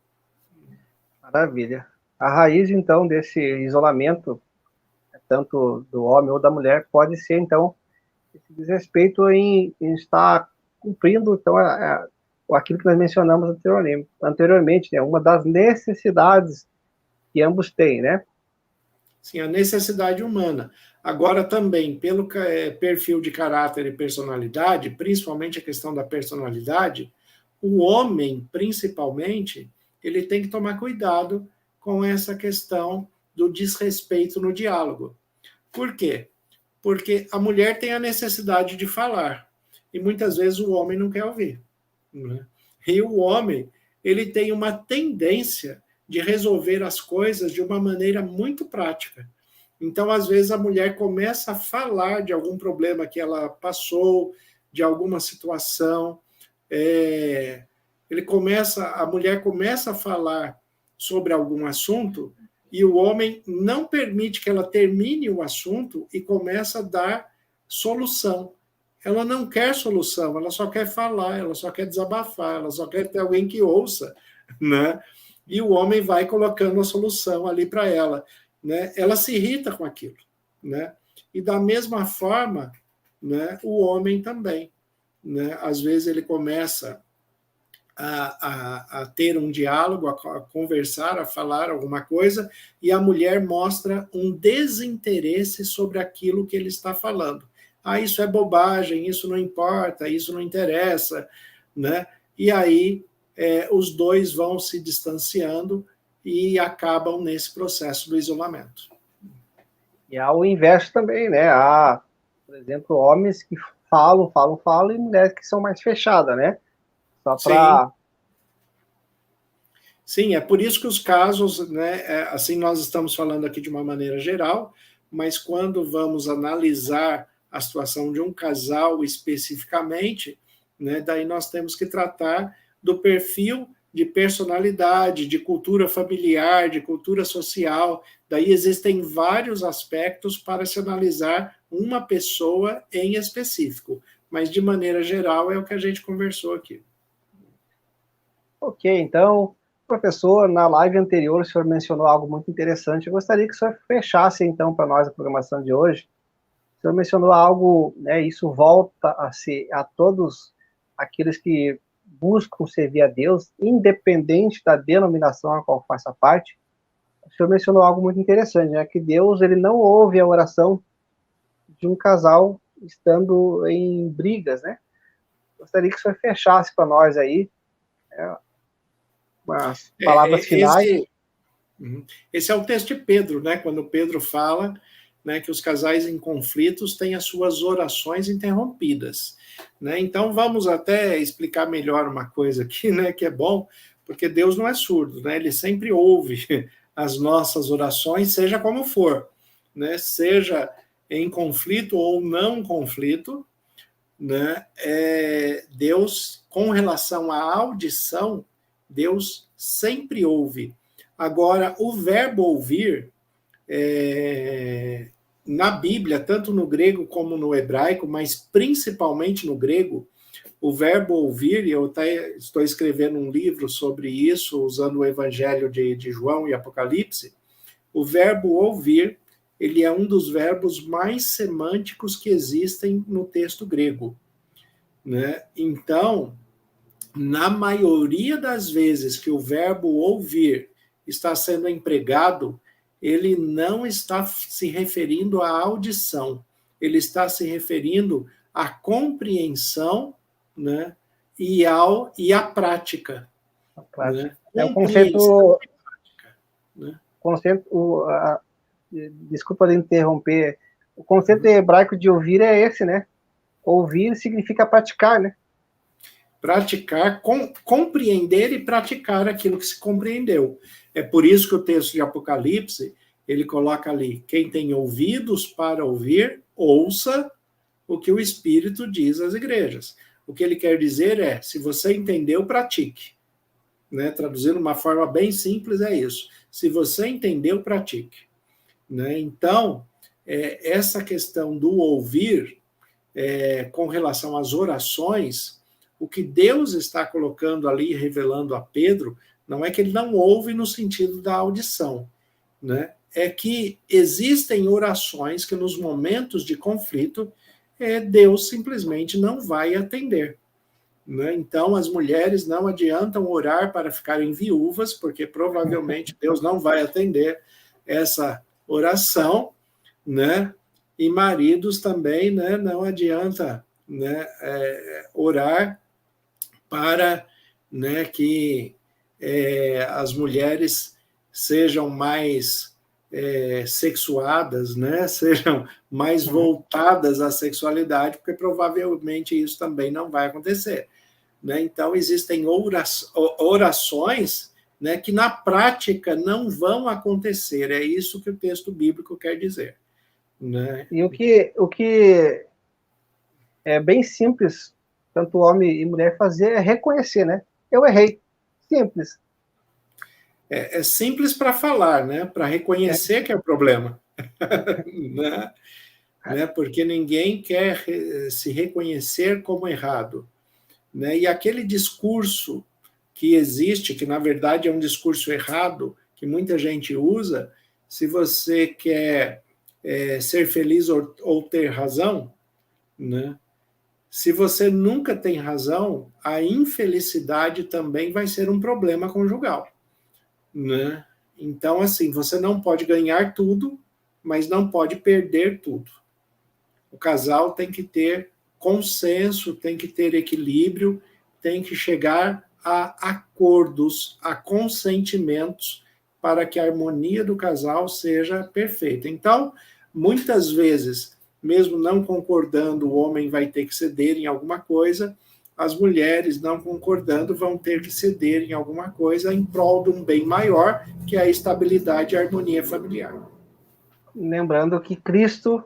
Maravilha. A raiz, então, desse isolamento, tanto do homem ou da mulher, pode ser, então, esse desrespeito em estar cumprindo, então, aquilo que nós mencionamos anteriormente, né? Uma das necessidades que ambos têm, né? Sim, a necessidade humana. Agora, também, pelo perfil de caráter e personalidade, principalmente a questão da personalidade, o homem, principalmente, ele tem que tomar cuidado com essa questão do desrespeito no diálogo. Por quê? Porque a mulher tem a necessidade de falar, e muitas vezes o homem não quer ouvir. né? E o homem, ele tem uma tendência de resolver as coisas de uma maneira muito prática. Então, às vezes, a mulher começa a falar de algum problema que ela passou, de alguma situação, a mulher começa a falar sobre algum assunto e o homem não permite que ela termine o assunto e começa a dar solução. Ela não quer solução, ela só quer falar, ela só quer desabafar, ela só quer ter alguém que ouça, né? E o homem vai colocando a solução ali para ela, né? Ela se irrita com aquilo, né? E da mesma forma, né, o homem também, né? Às vezes ele começa a ter um diálogo, a conversar, a falar alguma coisa, e a mulher mostra um desinteresse sobre aquilo que ele está falando. Ah, isso é bobagem, isso não importa, isso não interessa, né? E aí os dois vão se distanciando e acabam nesse processo do isolamento. E há o inverso também, né? Há, por exemplo, homens que falam, e mulheres que são mais fechadas, né? Só para... Sim, é por isso que os casos, né, assim nós estamos falando aqui de uma maneira geral, mas quando vamos analisar a situação de um casal especificamente, né, daí nós temos que tratar do perfil de personalidade, de cultura familiar, de cultura social, daí existem vários aspectos para se analisar uma pessoa em específico, mas de maneira geral é o que a gente conversou aqui. Ok, então, professor, na live anterior o senhor mencionou algo muito interessante. Eu gostaria que o senhor fechasse, então, para nós a programação de hoje. O senhor mencionou algo, né, isso volta a ser a todos aqueles que buscam servir a Deus, independente da denominação a qual faça parte. O senhor mencionou algo muito interessante, né, que Deus ele não ouve a oração de um casal estando em brigas, né? Gostaria que o senhor fechasse para nós aí, umas palavras finais. Esse é o texto de Pedro, né? Quando Pedro fala, né, que os casais em conflitos têm as suas orações interrompidas, né? Então vamos até explicar melhor uma coisa aqui, né, que é bom, porque Deus não é surdo, né? Ele sempre ouve as nossas orações, seja como for, né? Seja em conflito ou não conflito, né? Deus, com relação à audição, Deus sempre ouve. Agora, o verbo ouvir, na Bíblia, tanto no grego como no hebraico, mas principalmente no grego, o verbo ouvir, e eu até estou escrevendo um livro sobre isso, usando o Evangelho de João e Apocalipse, o verbo ouvir, ele é um dos verbos mais semânticos que existem no texto grego, né? Então, na maioria das vezes que o verbo ouvir está sendo empregado, ele não está se referindo à audição, ele está se referindo à compreensão, né, e à prática. A prática. Né? O conceito... Né? Desculpa interromper. O conceito hebraico de ouvir é esse, né? Ouvir significa praticar, né? Praticar, compreender e praticar aquilo que se compreendeu. É por isso que o texto de Apocalipse, ele coloca ali, quem tem ouvidos para ouvir, ouça o que o Espírito diz às igrejas. O que ele quer dizer é, se você entendeu, pratique. Né? Traduzindo de uma forma bem simples, é isso. Se você entendeu, pratique. Né? Então, essa questão do ouvir, com relação às orações, o que Deus está colocando ali, revelando a Pedro, não é que ele não ouve no sentido da audição, né? É que existem orações que nos momentos de conflito, Deus simplesmente não vai atender. Né? Então, as mulheres não adiantam orar para ficarem viúvas, porque provavelmente Deus não vai atender essa oração, né? E maridos também, né? Não adianta, né, orar para, né, que as mulheres sejam mais sexuadas, né, sejam mais voltadas à sexualidade, porque provavelmente isso também não vai acontecer. né? Então, existem orações, né, que na prática não vão acontecer. É isso que o texto bíblico quer dizer, né? E o que é bem simples, tanto homem e mulher fazer, é reconhecer, né? Eu errei. Simples. É simples para falar, né? Para É, reconhecer que é o problema. Né? Porque ninguém quer se reconhecer como errado. Né? E aquele discurso que existe, que na verdade é um discurso errado, que muita gente usa, se você quer ser feliz ou ter razão, né? Se você nunca tem razão, a infelicidade também vai ser um problema conjugal, né? Então, assim, você não pode ganhar tudo, mas não pode perder tudo. O casal tem que ter consenso, tem que ter equilíbrio, tem que chegar a acordos, a consentimentos para que a harmonia do casal seja perfeita. Então, muitas vezes, mesmo não concordando, o homem vai ter que ceder em alguma coisa, as mulheres, não concordando, vão ter que ceder em alguma coisa em prol de um bem maior, que é a estabilidade e a harmonia familiar. lembrando que Cristo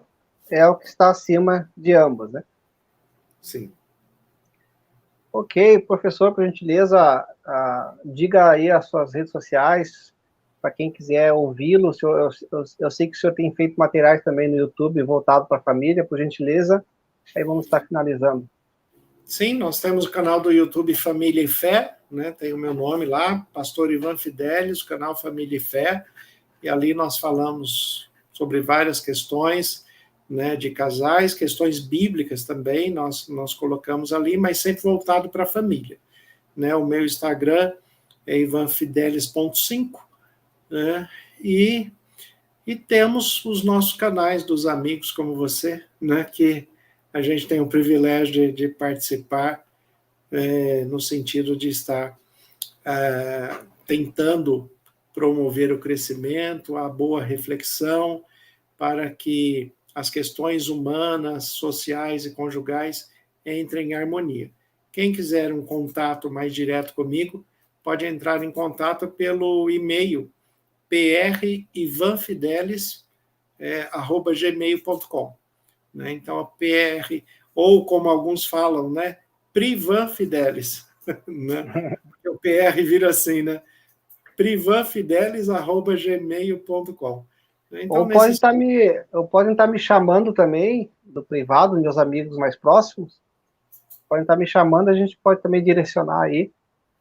é o que está acima de ambos, né? Sim. Ok, professor, por gentileza, diga aí as suas redes sociais, para quem quiser ouvi-lo. Eu sei que o senhor tem feito materiais também no YouTube voltado para a família, por gentileza. Aí vamos estar finalizando. Sim, nós temos o canal do YouTube Família e Fé, né? Tem o meu nome lá, Pastor Ivan Fidelis, canal Família e Fé, e ali nós falamos sobre várias questões, né, de casais, questões bíblicas também, nós colocamos ali, mas sempre voltado para a família. Né? O meu Instagram é ivanfidelis.5, né? E temos os nossos canais dos amigos como você, né, que a gente tem o privilégio de participar, no sentido de estar tentando promover o crescimento, a boa reflexão, para que as questões humanas, sociais e conjugais entrem em harmonia. Quem quiser um contato mais direto comigo, pode entrar em contato pelo e-mail privanfidelis@gmail.com. Né? Então, a PR, ou como alguns falam, né? Privanfidelis. Né? O PR vira assim, né? privanfidelis@gmail.com. Então, Ou podem estar me chamando também, do privado, meus amigos mais próximos, podem estar me chamando, a gente pode também direcionar aí.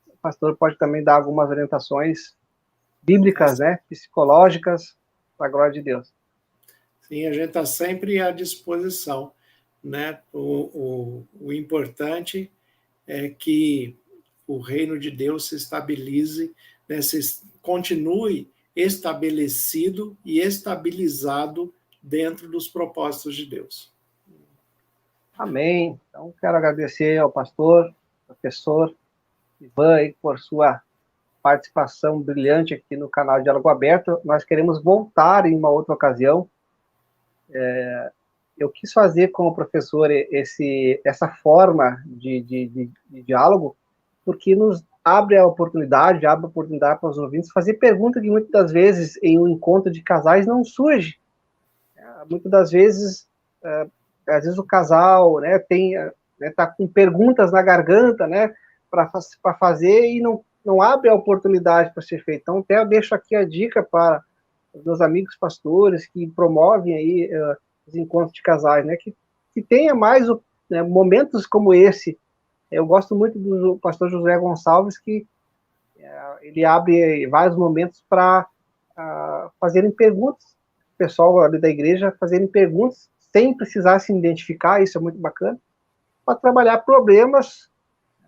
O pastor pode também dar algumas orientações bíblicas, né? Psicológicas, para a glória de Deus. Sim, a gente está sempre à disposição. Né? O importante é que o reino de Deus se estabilize, né? Continue estabelecido e estabilizado dentro dos propósitos de Deus. Amém. Então, quero agradecer ao pastor, professor Ivan, aí, por sua participação brilhante aqui no canal Diálogo Aberto. Nós queremos voltar em uma outra ocasião. Eu quis fazer com o professor essa forma de diálogo, porque nos abre a oportunidade para os ouvintes fazer perguntas que muitas das vezes em um encontro de casais não surge. Muitas das vezes, às vezes o casal, né, tá com perguntas na garganta, né, para fazer e não abre a oportunidade para ser feito. Então, até eu deixo aqui a dica para os meus amigos pastores que promovem aí os encontros de casais, né, que tenha mais né, momentos como esse. Eu gosto muito do pastor José Gonçalves, que ele abre vários momentos para fazerem perguntas, o pessoal ali da igreja fazerem perguntas, sem precisar se identificar, isso é muito bacana, para trabalhar problemas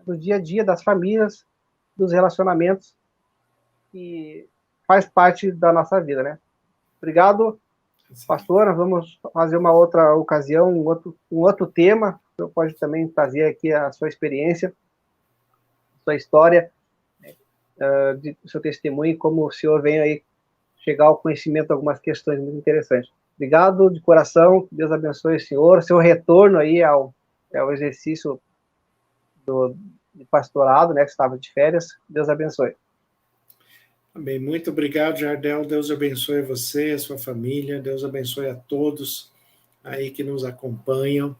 do dia a dia, das famílias, dos relacionamentos, que faz parte da nossa vida, né? Obrigado, pastora. Vamos fazer uma outra ocasião, um outro tema. O senhor pode também trazer aqui a sua experiência, a sua história, o seu testemunho, como o senhor vem aí chegar ao conhecimento de algumas questões muito interessantes. Obrigado de coração, Deus abençoe o senhor, seu retorno aí ao exercício de pastorado, né, que estava de férias. Deus abençoe. Amém. Muito obrigado, Jardel. Deus abençoe você, a sua família. Deus abençoe a todos aí que nos acompanham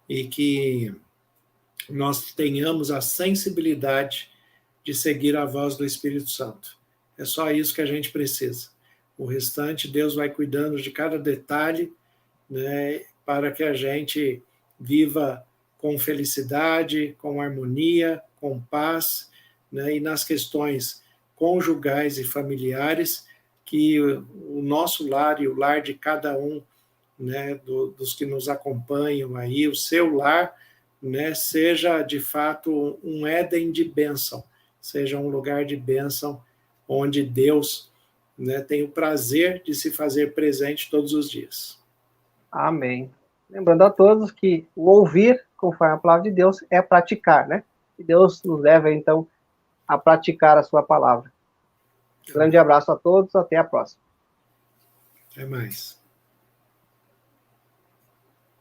e que nós tenhamos a sensibilidade de seguir a voz do Espírito Santo. É só isso que a gente precisa. O restante, Deus vai cuidando de cada detalhe, né, para que a gente viva com felicidade, com harmonia, com paz, né, e nas questões conjugais e familiares, que o nosso lar e o lar de cada um, né, dos que nos acompanham aí, o seu lar, né, seja de fato um Éden de bênção, seja um lugar de bênção onde Deus, né, tem o prazer de se fazer presente todos os dias. Amém. Lembrando a todos que o ouvir, conforme a palavra de Deus, é praticar, né? E Deus nos leva, então, a praticar a sua palavra. Grande abraço a todos, até a próxima. Até mais.